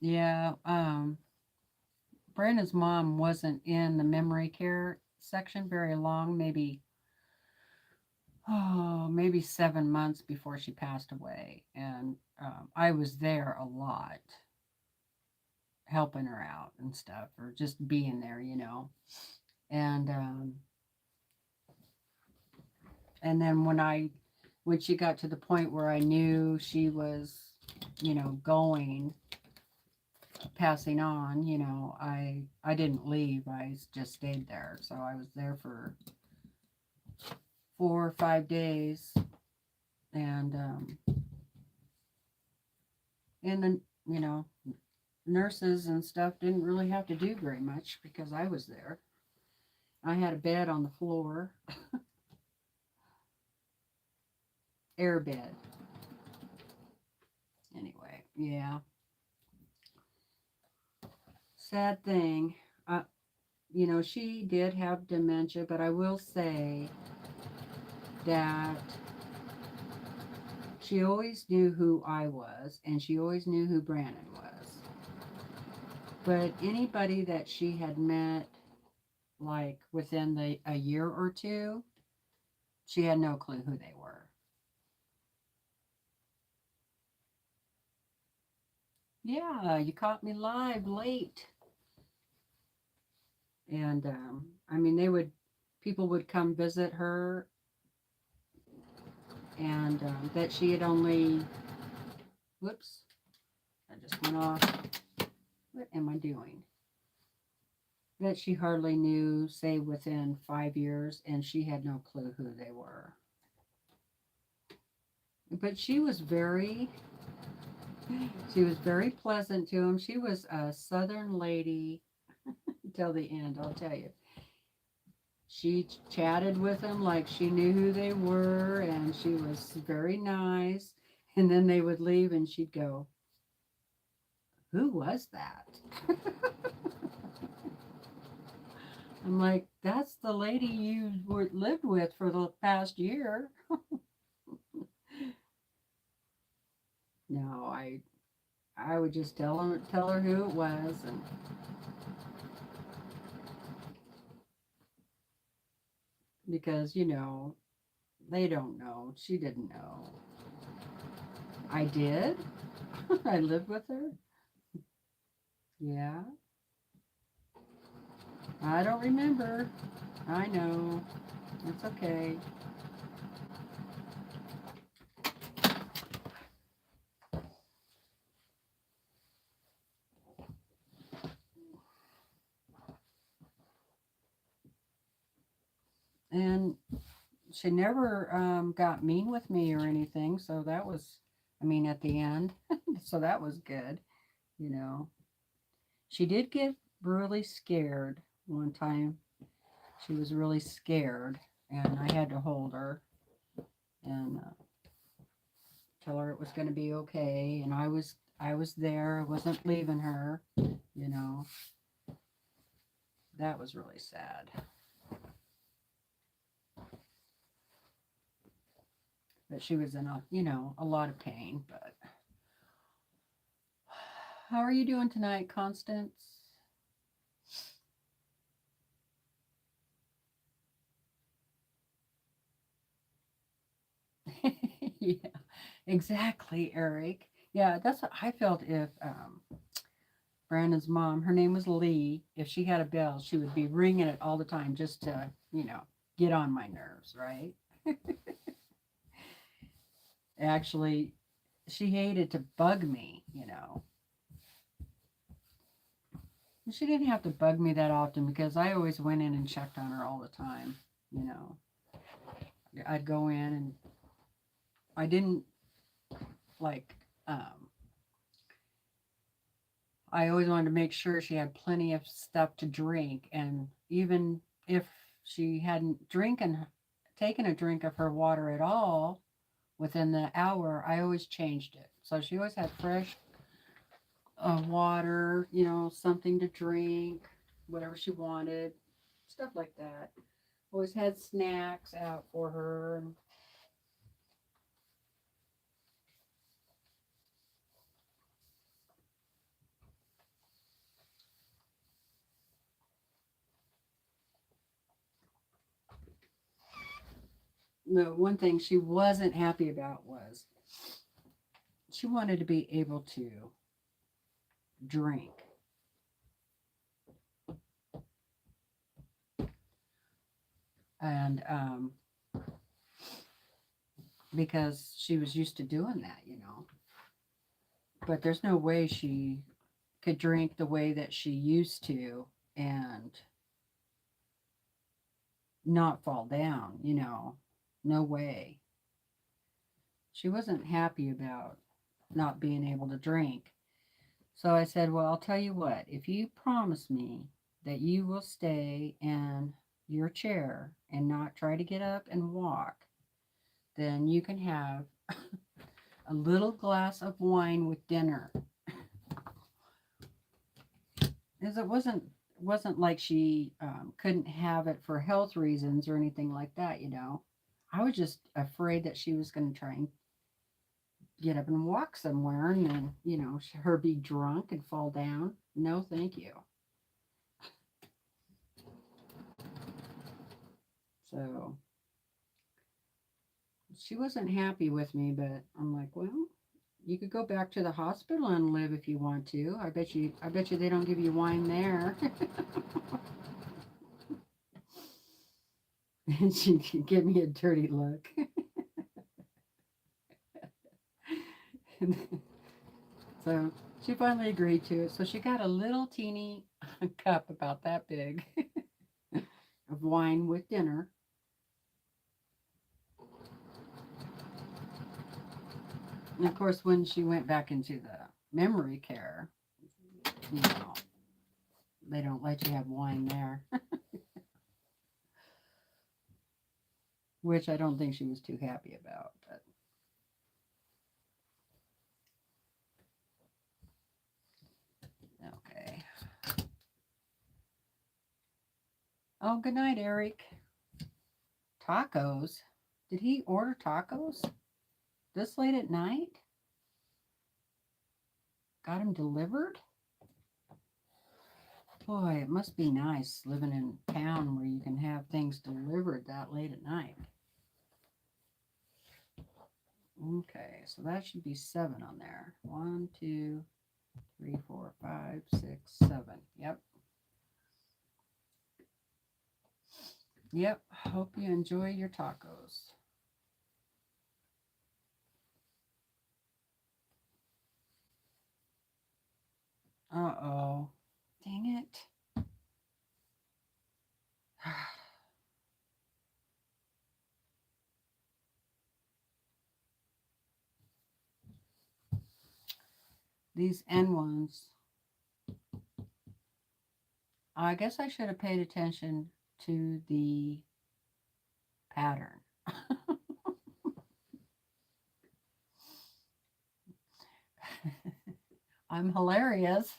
Yeah, Brandon's mom wasn't in the memory care section very long, maybe 7 months before she passed away. And I was there a lot, helping her out and stuff, or just being there. And and then when she got to the point where I knew she was, going, passing on, I didn't leave. I just stayed there. So I was there for 4 or 5 days, and then nurses and stuff didn't really have to do very much because I was there. I had a bed on the floor, air bed. Anyway, yeah, sad thing. She did have dementia, but I will say that she always knew who I was, and she always knew who Brandon was. But anybody that she had met, like within a year or two, she had no clue who they were. Yeah, you caught me live late. And I mean, people would come visit her, and that she had only, whoops, I just went off. What am I doing? That she hardly knew, say within 5 years, and she had no clue who they were. But she was very pleasant to him. She was a Southern lady till the end, I'll tell you. She chatted with them like she knew who they were, and she was very nice. And then they would leave, and she'd go, "Who was that?" I'm like, "That's the lady you lived with for the past year." No, I would just tell her who it was, and because they don't know. She didn't know. I did. I lived with her. Yeah. I don't remember. I know. It's okay. And she never got mean with me or anything. So that was, I mean, at the end. So that was good, you know. She did get really scared one time. She was really scared, and I had to hold her and tell her it was going to be okay. And I was there. I wasn't leaving her. You know, that was really sad. But she was in a lot of pain. But how are you doing tonight, Constance? Yeah, exactly, Eric. Yeah, that's what I felt if Brandon's mom, her name was Lee, if she had a bell, she would be ringing it all the time just to, get on my nerves, right? Actually, she hated to bug me. She didn't have to bug me that often because I always went in and checked on her all the time, you know. I'd go in and I didn't like I always wanted to make sure she had plenty of stuff to drink. And even if she hadn't taken a drink of her water at all within the hour, I always changed it. So she always had fresh water, something to drink, whatever she wanted, stuff like that. Always had snacks out for her. No, one thing she wasn't happy about was she wanted to be able to drink. And because she was used to doing that. But there's no way she could drink the way that she used to and not fall down. No way. She wasn't happy about not being able to drink. So I said, well, I'll tell you what, if you promise me that you will stay in your chair and not try to get up and walk, then you can have a little glass of wine with dinner. Because it wasn't like she couldn't have it for health reasons or anything like that. I was just afraid that she was going to try and get up and walk somewhere and then her be drunk and fall down. No, thank you. So she wasn't happy with me, but I'm like, well, you could go back to the hospital and live if you want to. I bet you they don't give you wine there. And she gave me a dirty look. So she finally agreed to it. So she got a little teeny cup about that big of wine with dinner. And of course, when she went back into the memory care, you know, they don't let you have wine there, which I don't think she was too happy about. But okay. Oh, good night, Eric. Tacos? Did he order tacos this late at night? Got him delivered? Boy, it must be nice living in town where you can have things delivered that late at night. Okay, so that should be 7 on there. 1, 2, 3, 4, 5, 6, 7. Yep. Yep. Hope you enjoy your tacos. Uh-oh. Dang it. These end ones, I guess I should have paid attention to the pattern. I'm hilarious.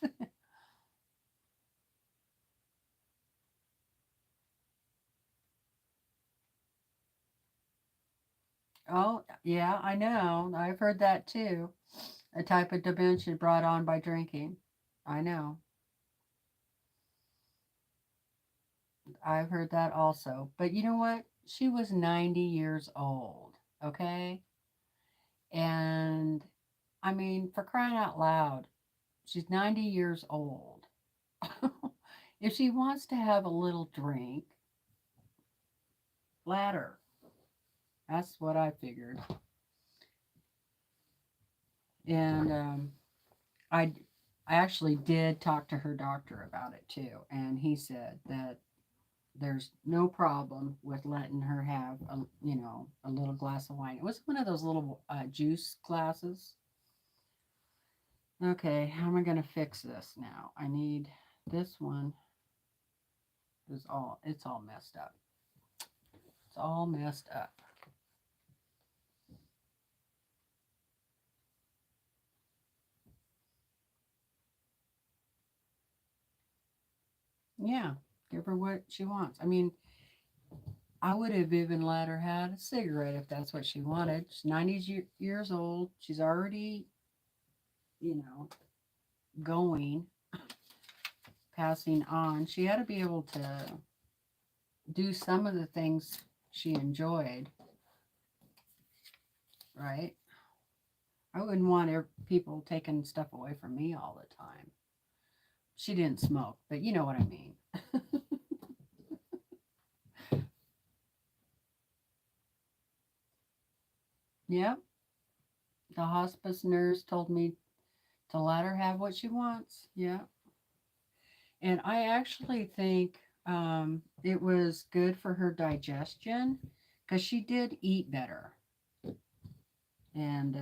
Oh, yeah, I know. I've heard that too. A type of dementia brought on by drinking. I know. I've heard that also. But you know what? She was 90 years old, okay? And I mean, for crying out loud, she's 90 years old. If she wants to have a little drink, let her. That's what I figured. And I, I actually did talk to her doctor about it too. And he said that there's no problem with letting her have a little glass of wine. It was one of those little juice glasses. Okay, how am I going to fix this now? I need this one is all it's all messed up. It's all messed up. Yeah, give her what she wants. I mean, I would have even let her have a cigarette if that's what she wanted. She's 90 years old. She's already, you know, going, passing on. She had to be able to do some of the things she enjoyed, right? I wouldn't want people taking stuff away from me all the time. She didn't smoke, but you know what I mean. Yep, the hospice nurse told me to let her have what she wants. Yeah, and I actually think it was good for her digestion because she did eat better. And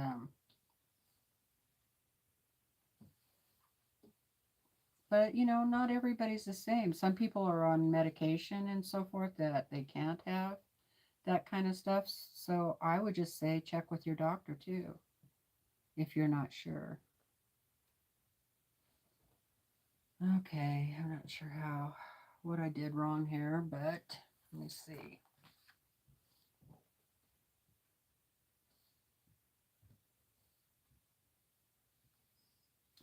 but not everybody's the same. Some people are on medication and so forth that they can't have that kind of stuff. So I would just say check with your doctor too if you're not sure. Okay, I'm not sure what I did wrong here, but let me see.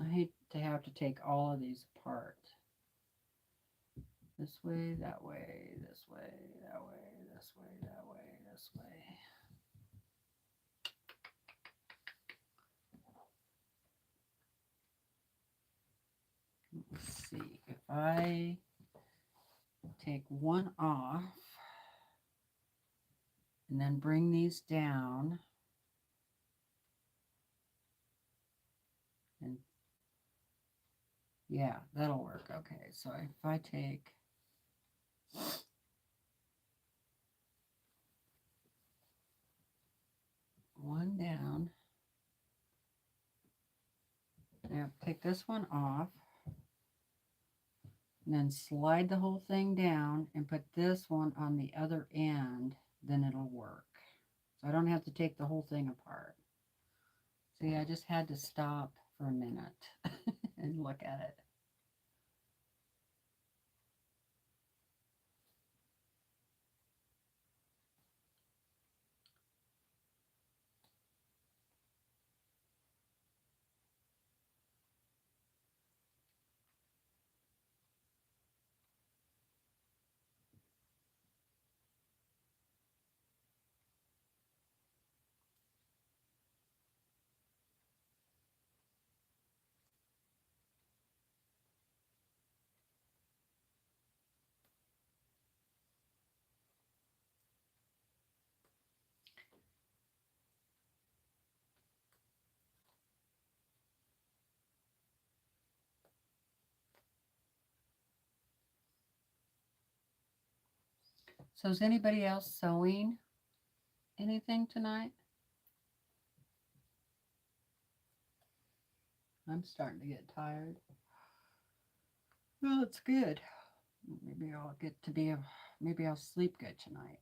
I hate to have to take all of these apart. This way, that way, this way, that way, this way, that way, this way. Let's see. If I take one off and then bring these down and yeah, that'll work. Okay, so if I take one down, now take this one off, and then slide the whole thing down and put this one on the other end, then it'll work. So I don't have to take the whole thing apart. See, I just had to stop for a minute and look at it. So is anybody else sewing anything tonight? I'm starting to get tired. Well, it's good. Maybe I'll get to be maybe I'll sleep good tonight.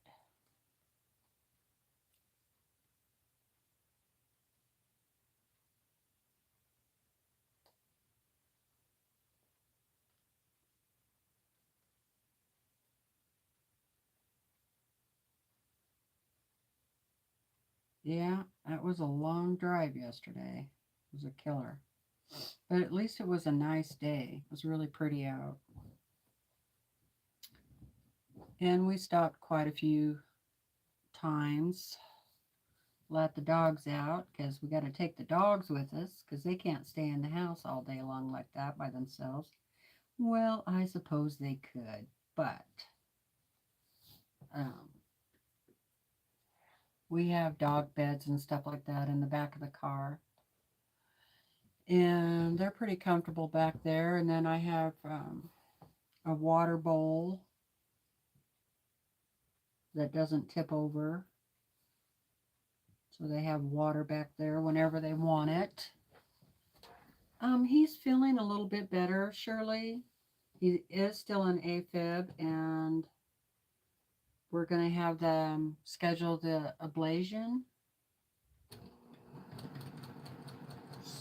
Yeah, that was a long drive yesterday. It was a killer. But at least it was a nice day. It was really pretty out. And we stopped quite a few times, let the dogs out because we got to take the dogs with us because they can't stay in the house all day long like that by themselves. Well, I suppose they could, but um, we have dog beds and stuff like that in the back of the car. And they're pretty comfortable back there. And then I have a water bowl that doesn't tip over. So they have water back there whenever they want it. He's feeling a little bit better, Shirley. He is still an AFib, and we're going to have them schedule the ablation.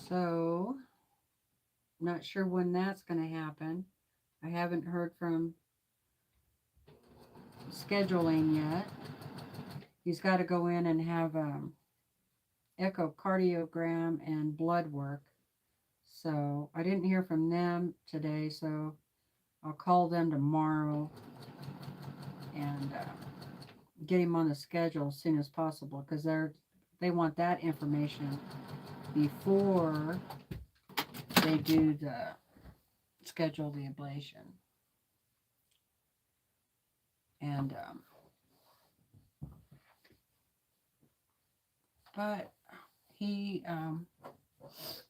So, not sure when that's going to happen. I haven't heard from scheduling yet. He's got to go in and have echocardiogram and blood work. So, I didn't hear from them today, so I'll call them tomorrow and get him on the schedule as soon as possible because they want that information before they do the schedule the ablation. And but he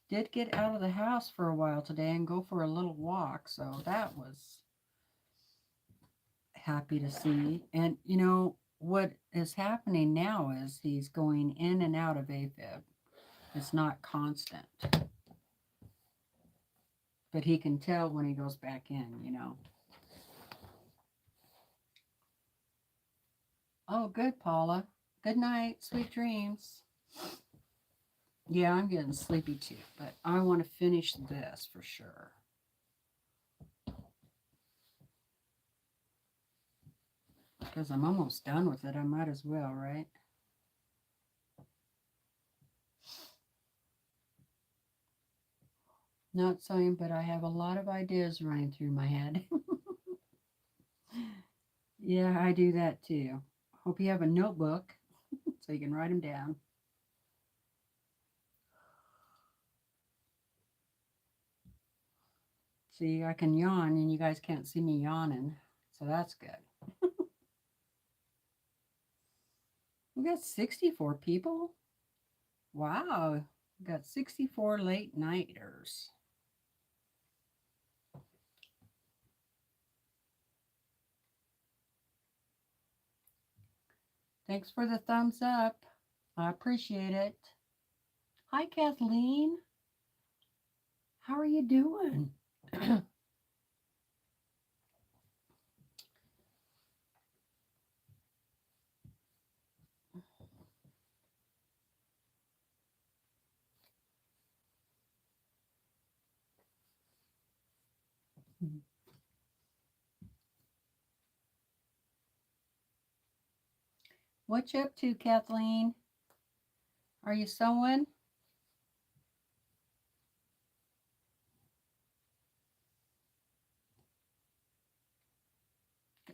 did get out of the house for a while today and go for a little walk, so that was happy to see. And you know what is happening now is he's going in and out of AFib. It's not constant, but he can tell when he goes back in. Oh, good, Paula. Good night. Sweet dreams. Yeah, I'm getting sleepy too, but I want to finish this for sure. Because I'm almost done with it. I might as well, right? Not sewing, but I have a lot of ideas running through my head. Yeah, I do that too. Hope you have a notebook so you can write them down. See, I can yawn and you guys can't see me yawning. So that's good. We got 64 people. Wow. We got 64 late nighters. Thanks for the thumbs up. I appreciate it. Hi, Kathleen. How are you doing? What you up to, Kathleen? Are you sewing?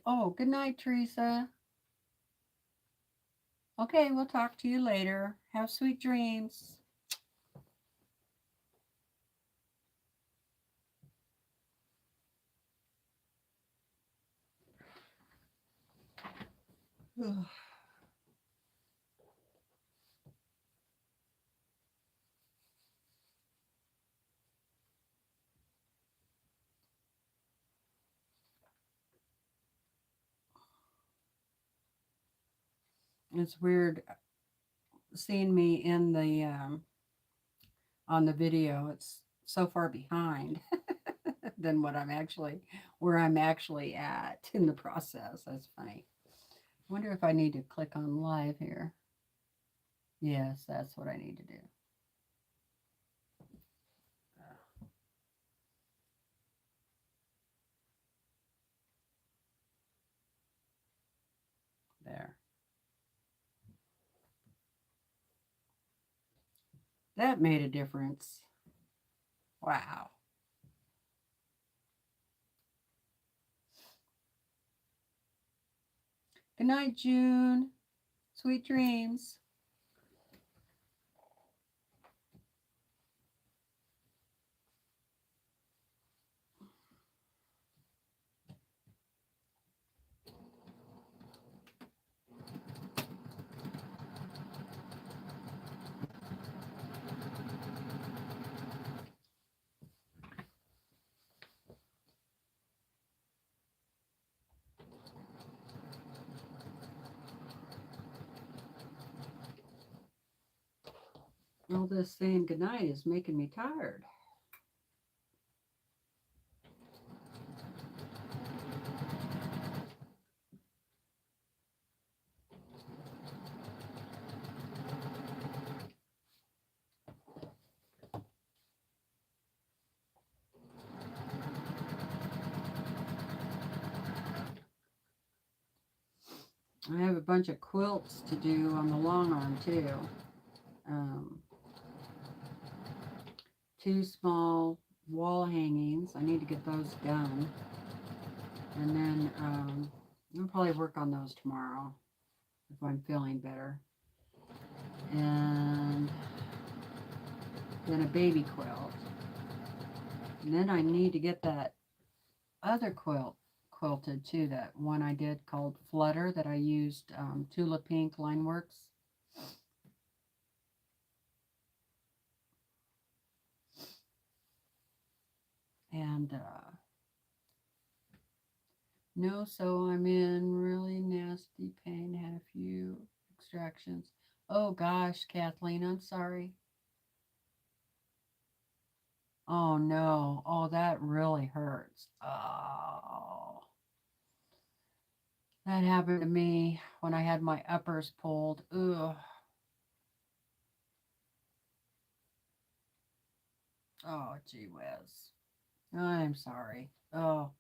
Oh, good night, Teresa. Okay, we'll talk to you later. Have sweet dreams. It's weird seeing me in the on the video. so far behind than where I'm actually at in the process. That's funny. I wonder if I need to click on live here. Yes, that's what I need to do. There. That made a difference. Wow. Good night, June. Sweet dreams. All this saying goodnight is making me tired. I have a bunch of quilts to do on the long arm too. Um, two small wall hangings. I need to get those done. And then I'll probably work on those tomorrow if I'm feeling better. And then a baby quilt. And then I need to get that other quilt quilted too, that one I did called Flutter that I used Tula Pink Lineworks. And no, so I'm in really nasty pain, had a few extractions. Oh gosh, Kathleen, I'm sorry. Oh no, oh that really hurts. Oh, that happened to me when I had my uppers pulled. Ugh. Oh, gee whiz. I'm sorry. Oh,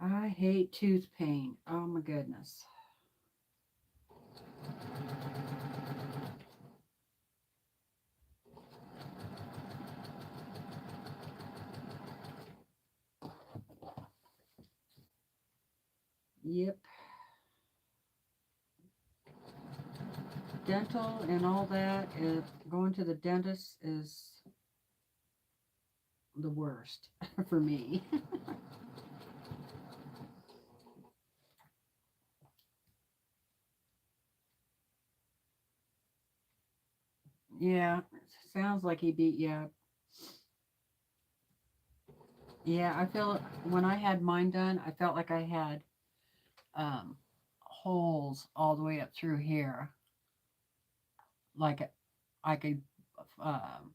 I hate tooth pain. Oh my goodness. Yep. Dental and all that, going to the dentist is the worst for me. Yeah, sounds like he beat you up. Yeah, I feel when I had mine done, I felt like I had um, holes all the way up through here, like I could um,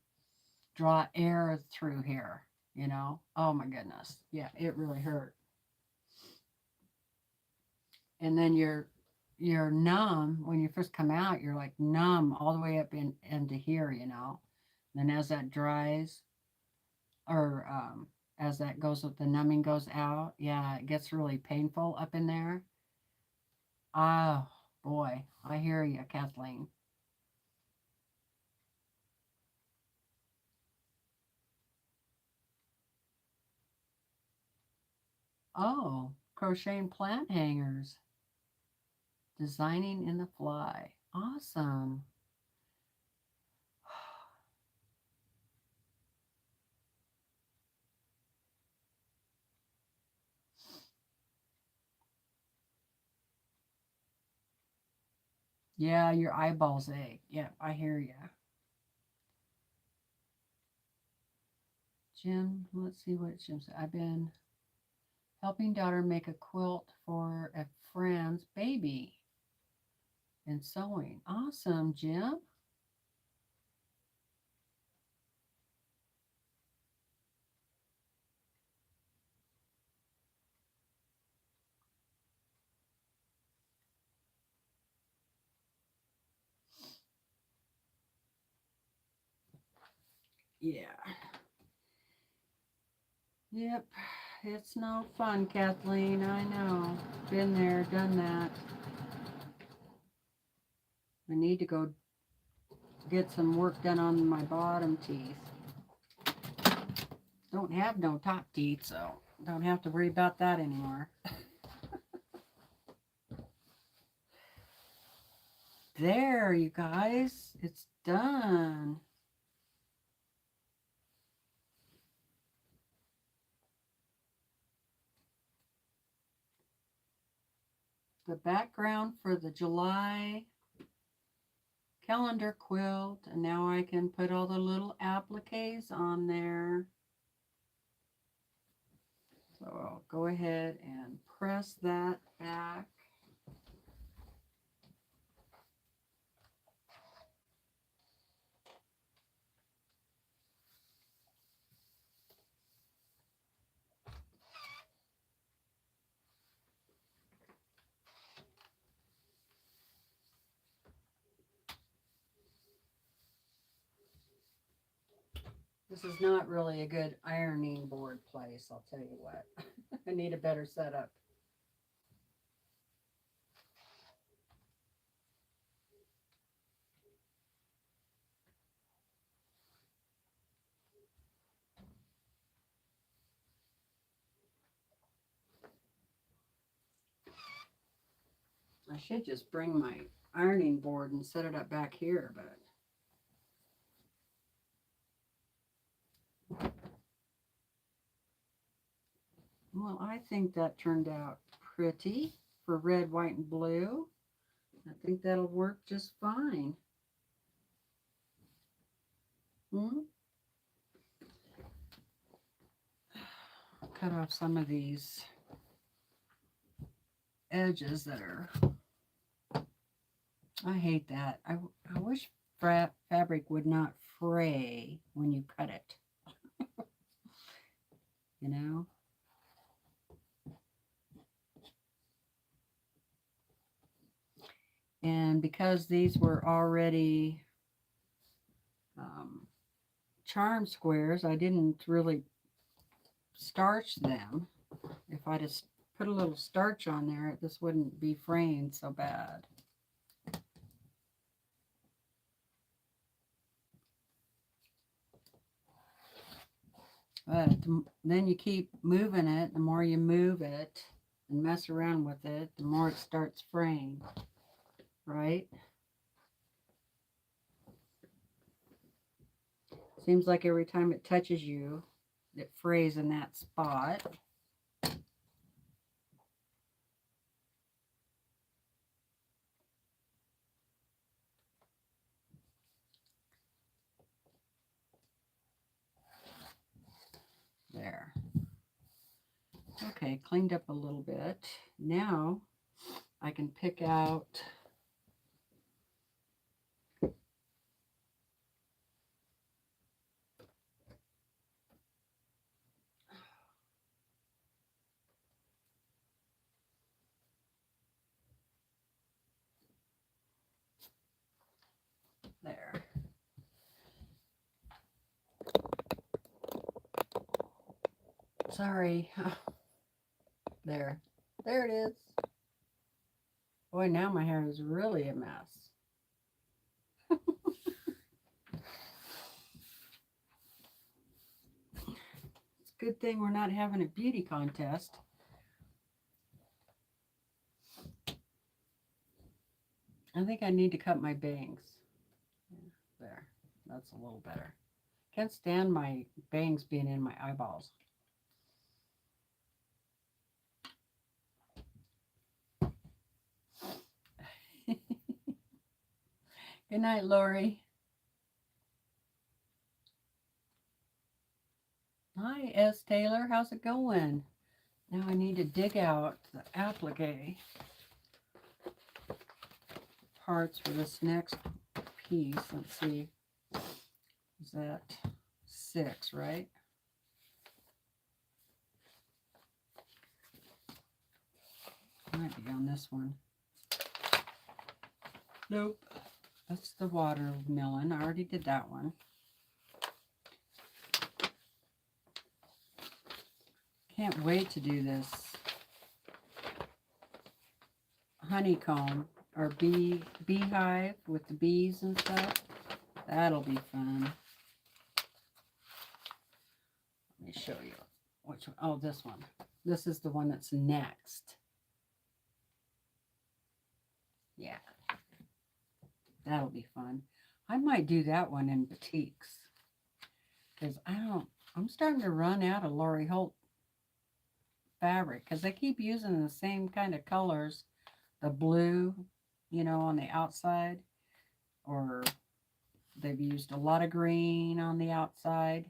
draw air through here. You know? Oh my goodness. Yeah, it really hurt. And then you're numb when you first come out. You're like numb all the way up into here. You know? Then as that dries, or as that goes, the numbing goes out, yeah, it gets really painful up in there. Oh boy, I hear you, Kathleen. Oh, crocheting plant hangers, designing in the fly. Awesome. Yeah, your eyeballs ache. Yeah, I hear you. Jim, let's see what Jim said. I've been helping daughter make a quilt for a friend's baby and sewing. Awesome, Jim. Yeah. Yep. It's no fun, Kathleen. I know. Been there, done that. I need to go get some work done on my bottom teeth. Don't have no top teeth, so don't have to worry about that anymore. There, you guys. It's done. The background for the July calendar quilt, and now I can put all the little appliques on there. So I'll go ahead and press that back. This is not really a good ironing board place, I'll tell you what. I need a better setup. I should just bring my ironing board and set it up back here, but well, I think that turned out pretty for red, white, and blue. I think that'll work just fine. Cut off some of these edges that are, I hate that. I wish fabric would not fray when you cut it. You know? And because these were already charm squares, I didn't really starch them. If I just put a little starch on there, this wouldn't be fraying so bad. But then you keep moving it. The more you move it and mess around with it, the more it starts fraying, right? Seems like every time it touches you, it frays in that spot. There. Okay, cleaned up a little bit. Now I can pick out there. Sorry. There. There it is. Boy, now my hair is really a mess. It's a good thing we're not having a beauty contest. I think I need to cut my bangs. There. That's a little better. Can't stand my bangs being in my eyeballs. Good night, Lori. Hi, S. Taylor. How's it going? Now I need to dig out the applique parts for this next piece. Let's see. Is that 6, right? Might be on this one. Nope. That's the watermelon. I already did that one. Can't wait to do this honeycomb or beehive with the bees and stuff. That'll be fun. Let me show you which one. Oh, this one. This is the one that's next. Yeah, that'll be fun. I might do that one in batiks because I'm starting to run out of Lori Holt fabric because they keep using the same kind of colors, the blue, on the outside, or they've used a lot of green on the outside.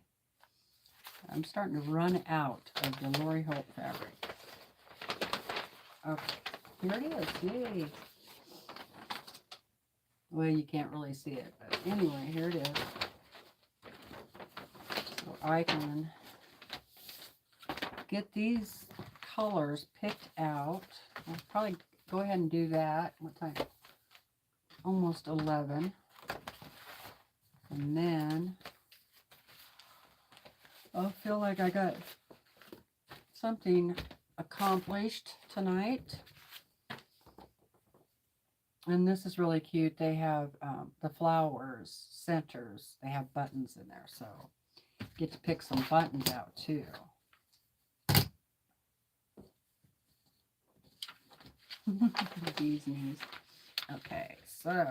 I'm starting to run out of the Lori Holt fabric. Okay, here it is. Yay. Well, you can't really see it, but anyway, here it is. So I can get these colors picked out. I'll probably go ahead and do that. What time? Almost 11. And then I'll feel like I got something accomplished tonight. And this is really cute. They have the flowers, centers. They have buttons in there, so get to pick some buttons out too. Bees knees. Okay, so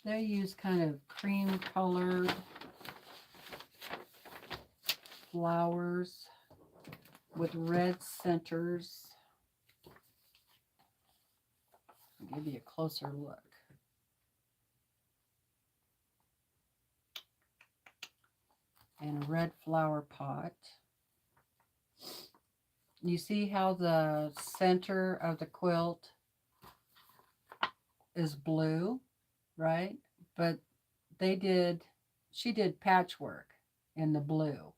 they use kind of cream colored flowers with red centers. I'll give you a closer look. And a red flower pot. You see how the center of the quilt is blue, right? But she did patchwork in the blue.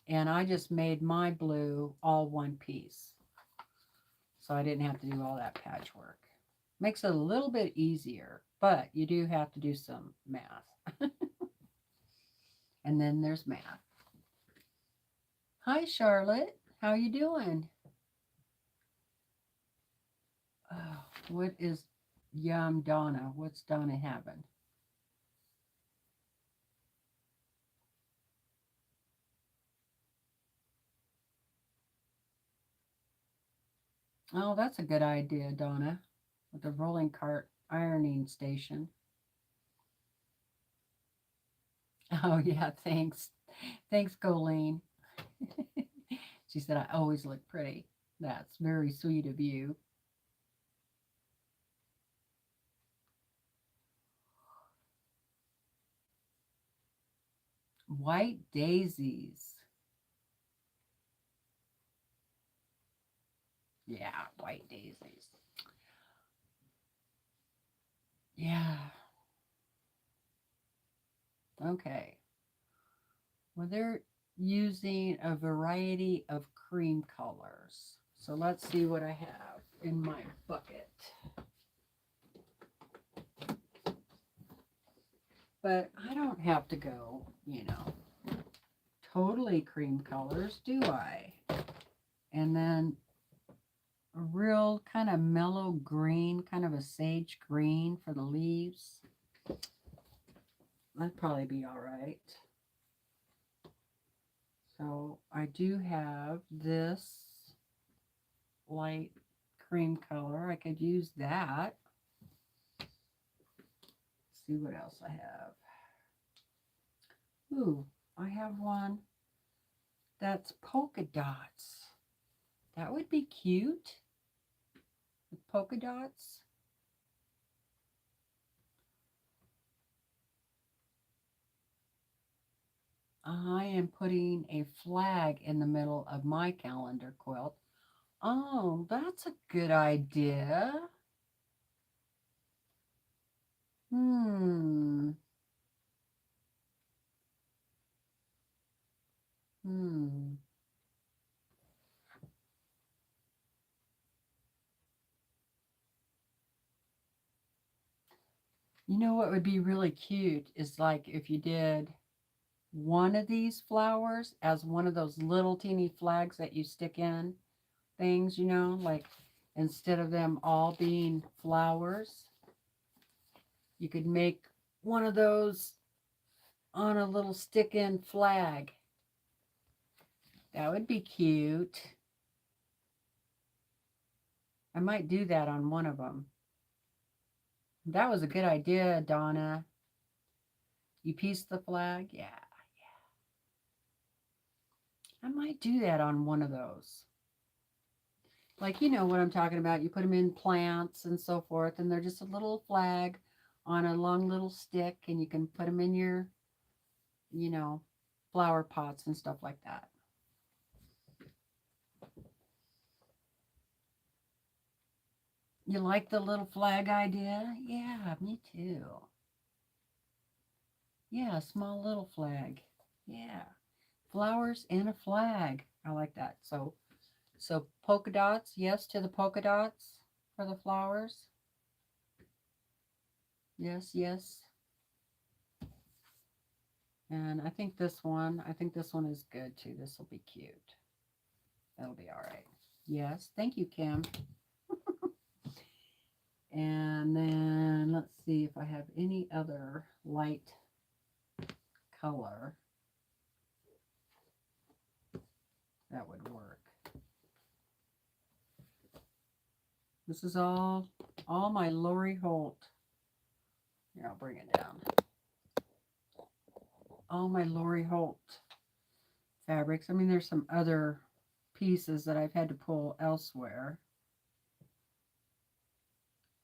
And I just made my blue all one piece. So I didn't have to do all that patchwork. Makes it a little bit easier, but you do have to do some math. And then there's math. Hi, Charlotte. How you doing? Oh, what is yum Donna? What's Donna having? Oh, that's a good idea, Donna, with the rolling cart ironing station. Oh, yeah, thanks. Thanks, Colleen. She said, I always look pretty. That's very sweet of you. White daisies. Yeah, white daisies. Yeah. Okay. Well, they're using a variety of cream colors. So let's see what I have in my bucket. But I don't have to go, totally cream colors, do I? And then a real kind of mellow green, kind of a sage green for the leaves. That'd probably be all right. So I do have this light cream color. I could use that. Let's see what else I have. Ooh, I have one that's polka dots. That would be cute. With polka dots. I am putting a flag in the middle of my calendar quilt. Oh, that's a good idea. Hmm. Hmm. You know what would be really cute is like if you did one of these flowers as one of those little teeny flags that you stick in things, you know, like instead of them all being flowers, you could make one of those on a little stick-in flag. That would be cute. I might do that on one of them. That was a good idea, Donna. You piece the flag? Yeah. I might do that on one of those. Like, you know what I'm talking about. You put them in plants and so forth, and they're just a little flag on a long little stick, and you can put them in your, you know, flower pots and stuff like that. You like the little flag idea? Yeah, me too. Yeah, a small little flag. Yeah. Flowers and a flag. I like that. So polka dots, yes to the polka dots for the flowers. Yes, yes. And I think this one is good too. This will be cute. That'll be all right. Yes, thank you, Kim. And then let's see if I have any other light color that would work. This is all my Lori Holt. Here, I'll bring it down. All my Lori Holt fabrics. I mean, there's some other pieces that I've had to pull elsewhere.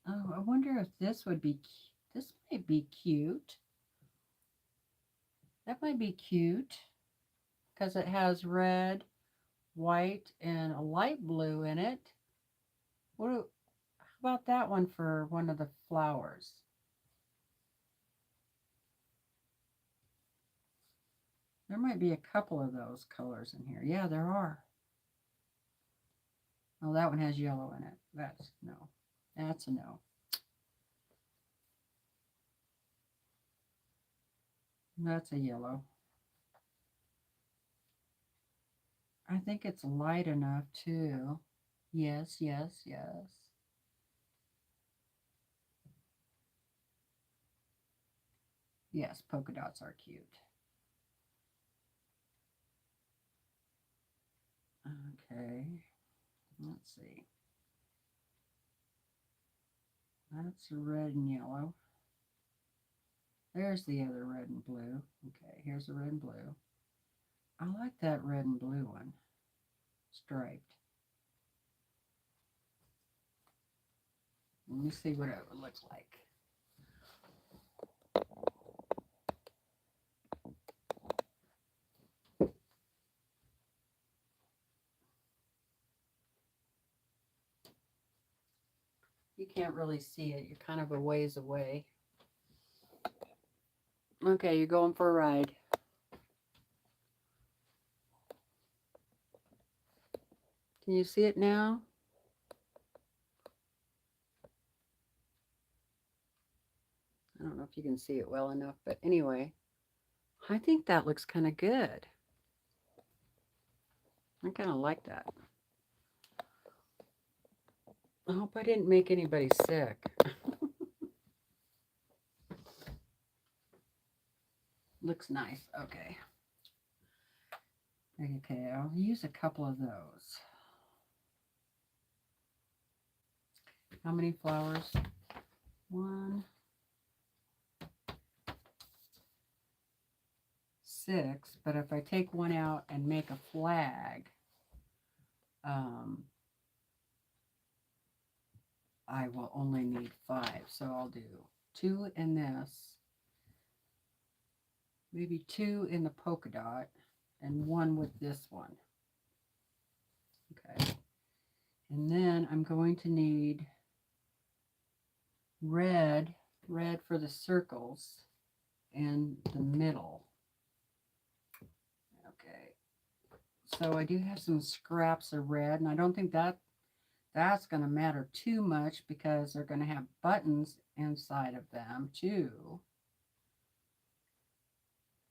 Oh, I wonder if this would be, this might be cute. That might be cute because it has red, white, and a light blue in it. How about that one for one of the flowers? There might be a couple of those colors in here. Yeah, there are. Oh, that one has yellow in it. That's no. That's a no. That's a yellow. I think it's light enough too. Yes, yes, yes. Yes, polka dots are cute. Okay, let's see. That's red and yellow. There's the other red and blue. Okay, here's the red and blue. I like that red and blue one, striped. Let me see what it would look like. You can't really see it. You're kind of a ways away. Okay, you're going for a ride. Can you see it now? I don't know if you can see it well enough, but anyway, I think that looks kind of good. I kind of like that. I hope I didn't make anybody sick. Looks nice. Okay. Okay, I'll use a couple of those. How many flowers? 1, 6. But if I take one out and make a flag, I will only need 5. So I'll do 2 in this, maybe 2 in the polka dot, and 1 with this one. Okay. And then I'm going to need red for the circles and the middle. Okay. So I do have some scraps of red, and I don't think that's going to matter too much because they're going to have buttons inside of them too.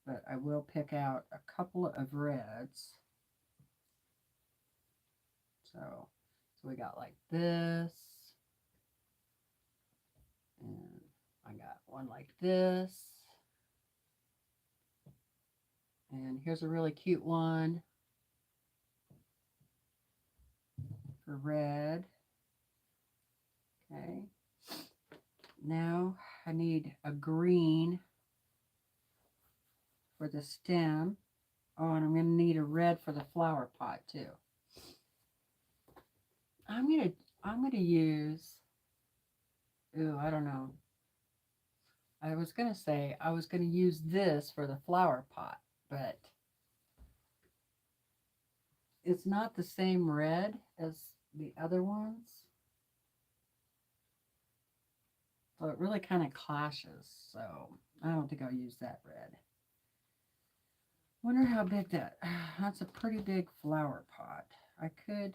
but I will pick out a couple of reds. So we got like this, and I got one like this, and here's a really cute one for red. Okay, now I need a green for the stem. Oh, and I'm going to need a red for the flower pot too. I'm going to use, ooh, I don't know. I was going to say I was going to use this for the flower pot, but it's not the same red as the other ones. So it really kind of clashes. So I don't think I'll use that red. Wonder how big that's a pretty big flower pot. I could,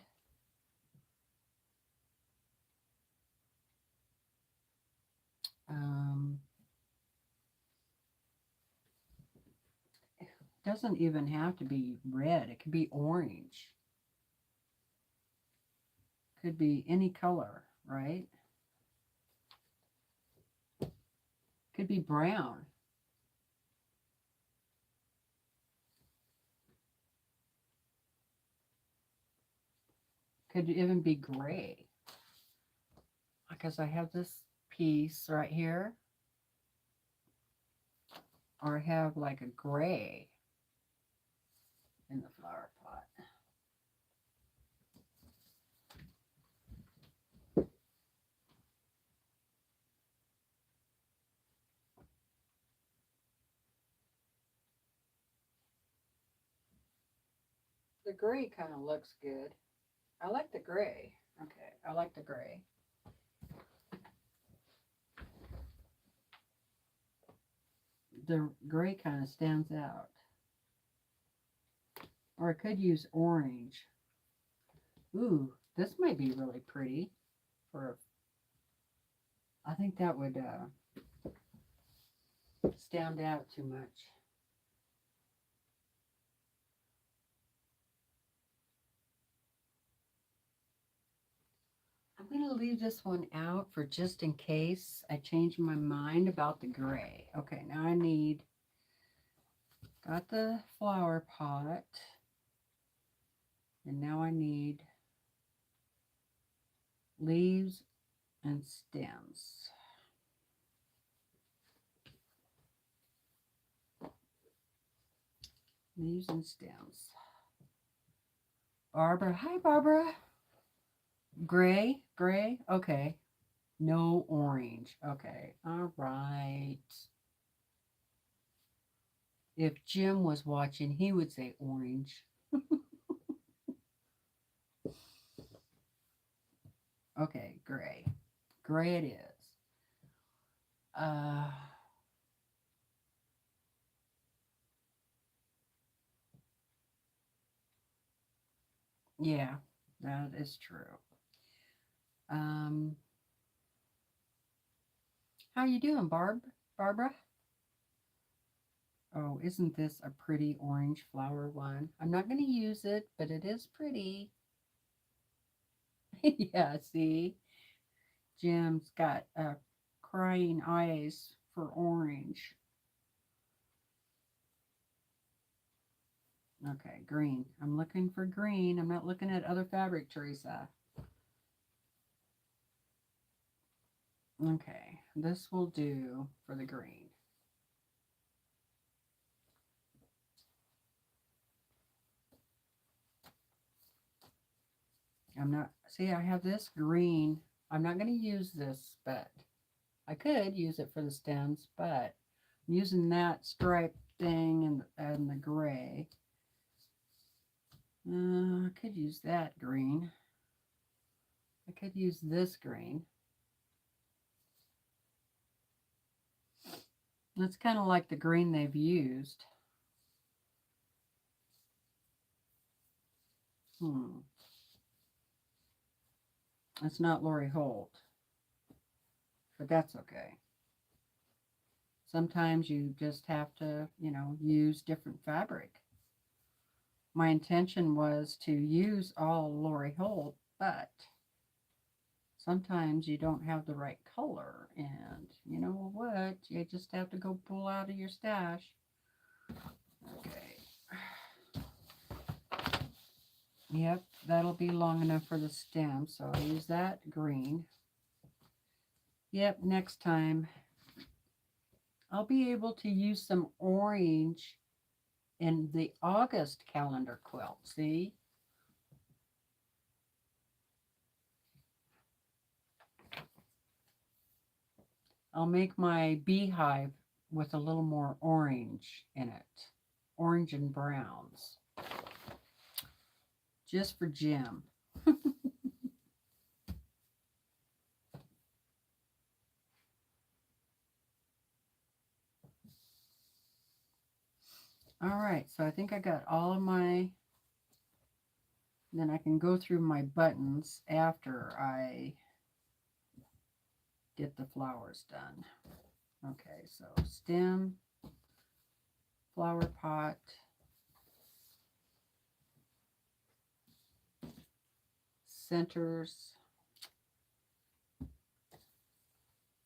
it doesn't even have to be red. It could be orange. Could be any color, right? Could be brown. Could even be gray. Because I have this piece right here. Or I have like a gray in the flower pot. The gray kind of looks good. I like the gray. Okay, I like the gray. The gray kind of stands out. Or I could use orange. Ooh, this might be really pretty. I think that would stand out too much. I'm going to leave this one out for just in case I change my mind about the gray. Okay, now I got the flower pot, and now I need leaves and stems. Leaves and stems. Barbara, hi Barbara. Gray, okay. No orange, okay, all right. If Jim was watching, he would say orange. Okay, gray. Gray it is. Yeah, that is true. How you doing, Barbara? Oh, isn't this a pretty orange flower one? I'm not going to use it, but it is pretty. Yeah, see? Jim's got crying eyes for orange. Okay, green. I'm looking for green. I'm not looking at other fabric, Teresa. Okay, this will do for the green. See, I have this green. I'm not going to use this, but I could use it for the stems, but I'm using that stripe thing and the gray. I could use that green. I could use this green. It's kind of like the green they've used. It's not Lori Holt, but that's okay. Sometimes you just have to, use different fabric. My intention was to use all Lori Holt, but sometimes you don't have the right color, and you know what? You just have to go pull out of your stash. Okay. Yep, that'll be long enough for the stem, so I'll use that green. Yep, next time I'll be able to use some orange in the August calendar quilt. See? I'll make my beehive with a little more orange in it. Orange and browns. Just for Jim. All right, so I think I got all of my, then I can go through my buttons after I get the flowers done. Okay, so stem, flower pot, centers,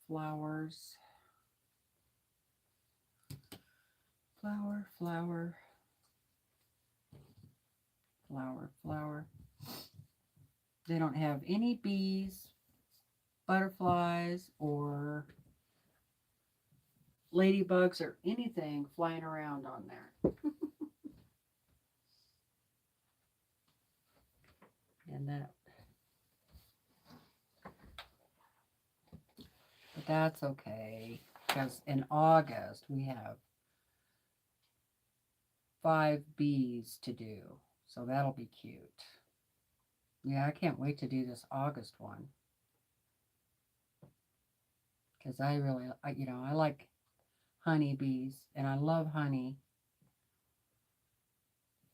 flowers, flower, flower, flower, flower. They don't have any bees, butterflies, or ladybugs or anything flying around on there. And that, but that's okay, because in August we have 5 bees to do, so that'll be cute. Yeah, I can't wait to do this August one, because I really, I like honeybees, and I love honey.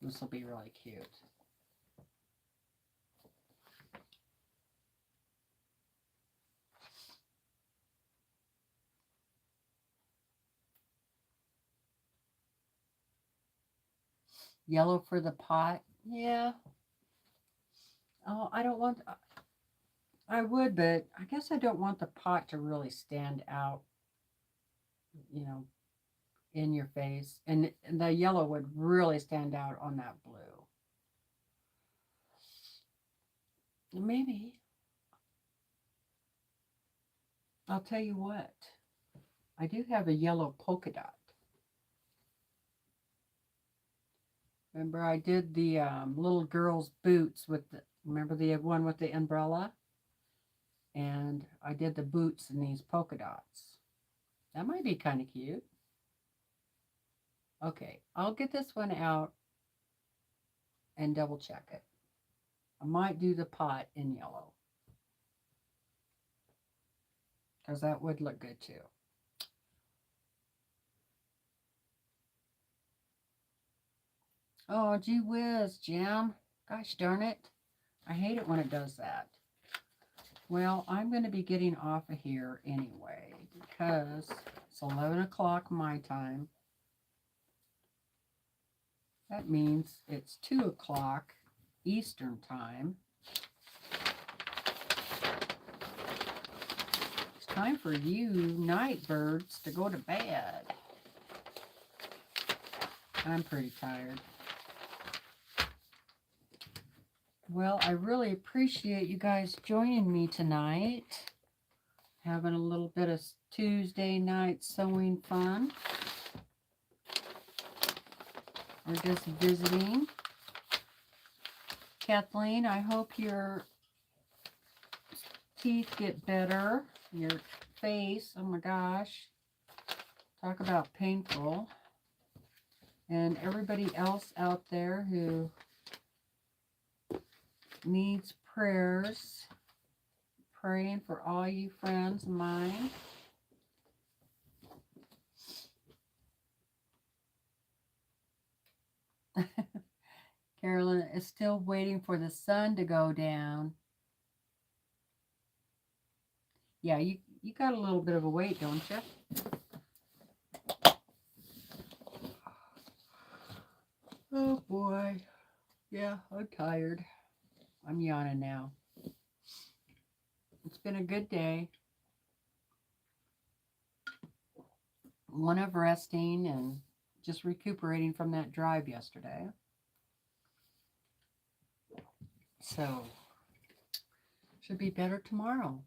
This will be really cute. Yellow for the pot. Yeah. Oh, I don't want, I would, but I guess I don't want the pot to really stand out, you know, in your face. And the yellow would really stand out on that blue. Maybe. I'll tell you what. I do have a yellow polka dot. Remember I did the little girl's boots with the, remember the one with the umbrella? And I did the boots in these polka dots. That might be kind of cute. Okay, I'll get this one out and double check it. I might do the pot in yellow, because that would look good too. Oh, gee whiz, Jim. Gosh darn it. I hate it when it does that. Well, I'm going to be getting off of here anyway, because it's 11 o'clock my time. That means it's 2 o'clock Eastern time. It's time for you night birds to go to bed. I'm pretty tired. Well, I really appreciate you guys joining me tonight. Having a little bit of Tuesday night sewing fun. We're just visiting. Kathleen, I hope your teeth get better. Your face, oh my gosh. Talk about painful. And everybody else out there who needs prayers, praying for all you friends of mine. Carolyn is still waiting for the sun to go down. Yeah, you got a little bit of a wait, don't you? Yeah, I'm tired. I'm yawning now. It's been a good day. One of resting and just recuperating from that drive yesterday. So, should be better tomorrow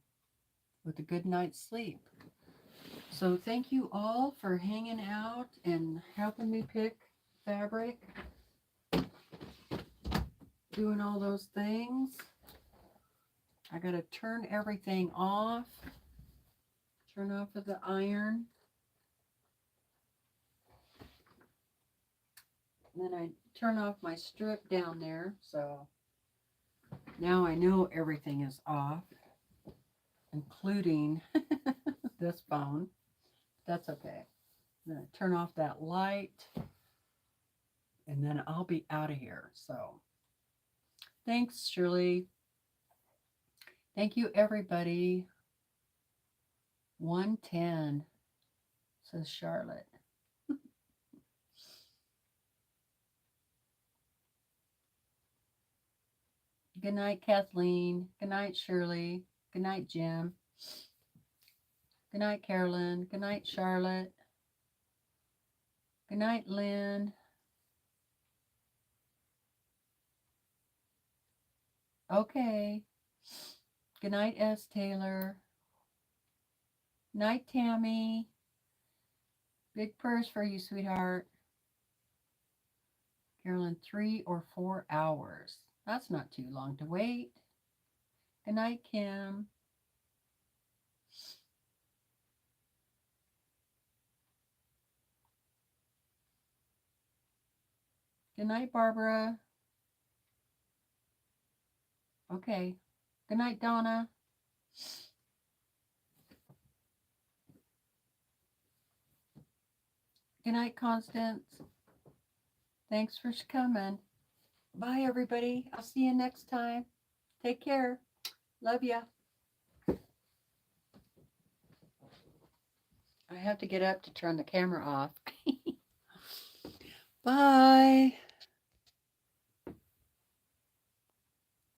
with a good night's sleep. So, thank you all for hanging out and helping me pick fabric, doing all those things. I got to turn everything off, turn off of the iron. And then I turn off my strip down there. So now I know everything is off, including this phone. That's okay. I'm going to turn off that light and then I'll be out of here. So thanks, Shirley. Thank you, everybody. 110, says Charlotte. Good night, Kathleen. Good night, Shirley. Good night, Jim. Good night, Carolyn. Good night, Charlotte. Good night, Lynn. Okay. Good night, S. Taylor. Night, Tammy. Big prayers for you, sweetheart. Carolyn, 3 or 4 hours. That's not too long to wait. Good night, Kim. Good night, Barbara. Okay. Good night, Donna. Good night, Constance. Thanks for coming. Bye, everybody. I'll see you next time. Take care. Love ya. I have to get up to turn the camera off. Bye.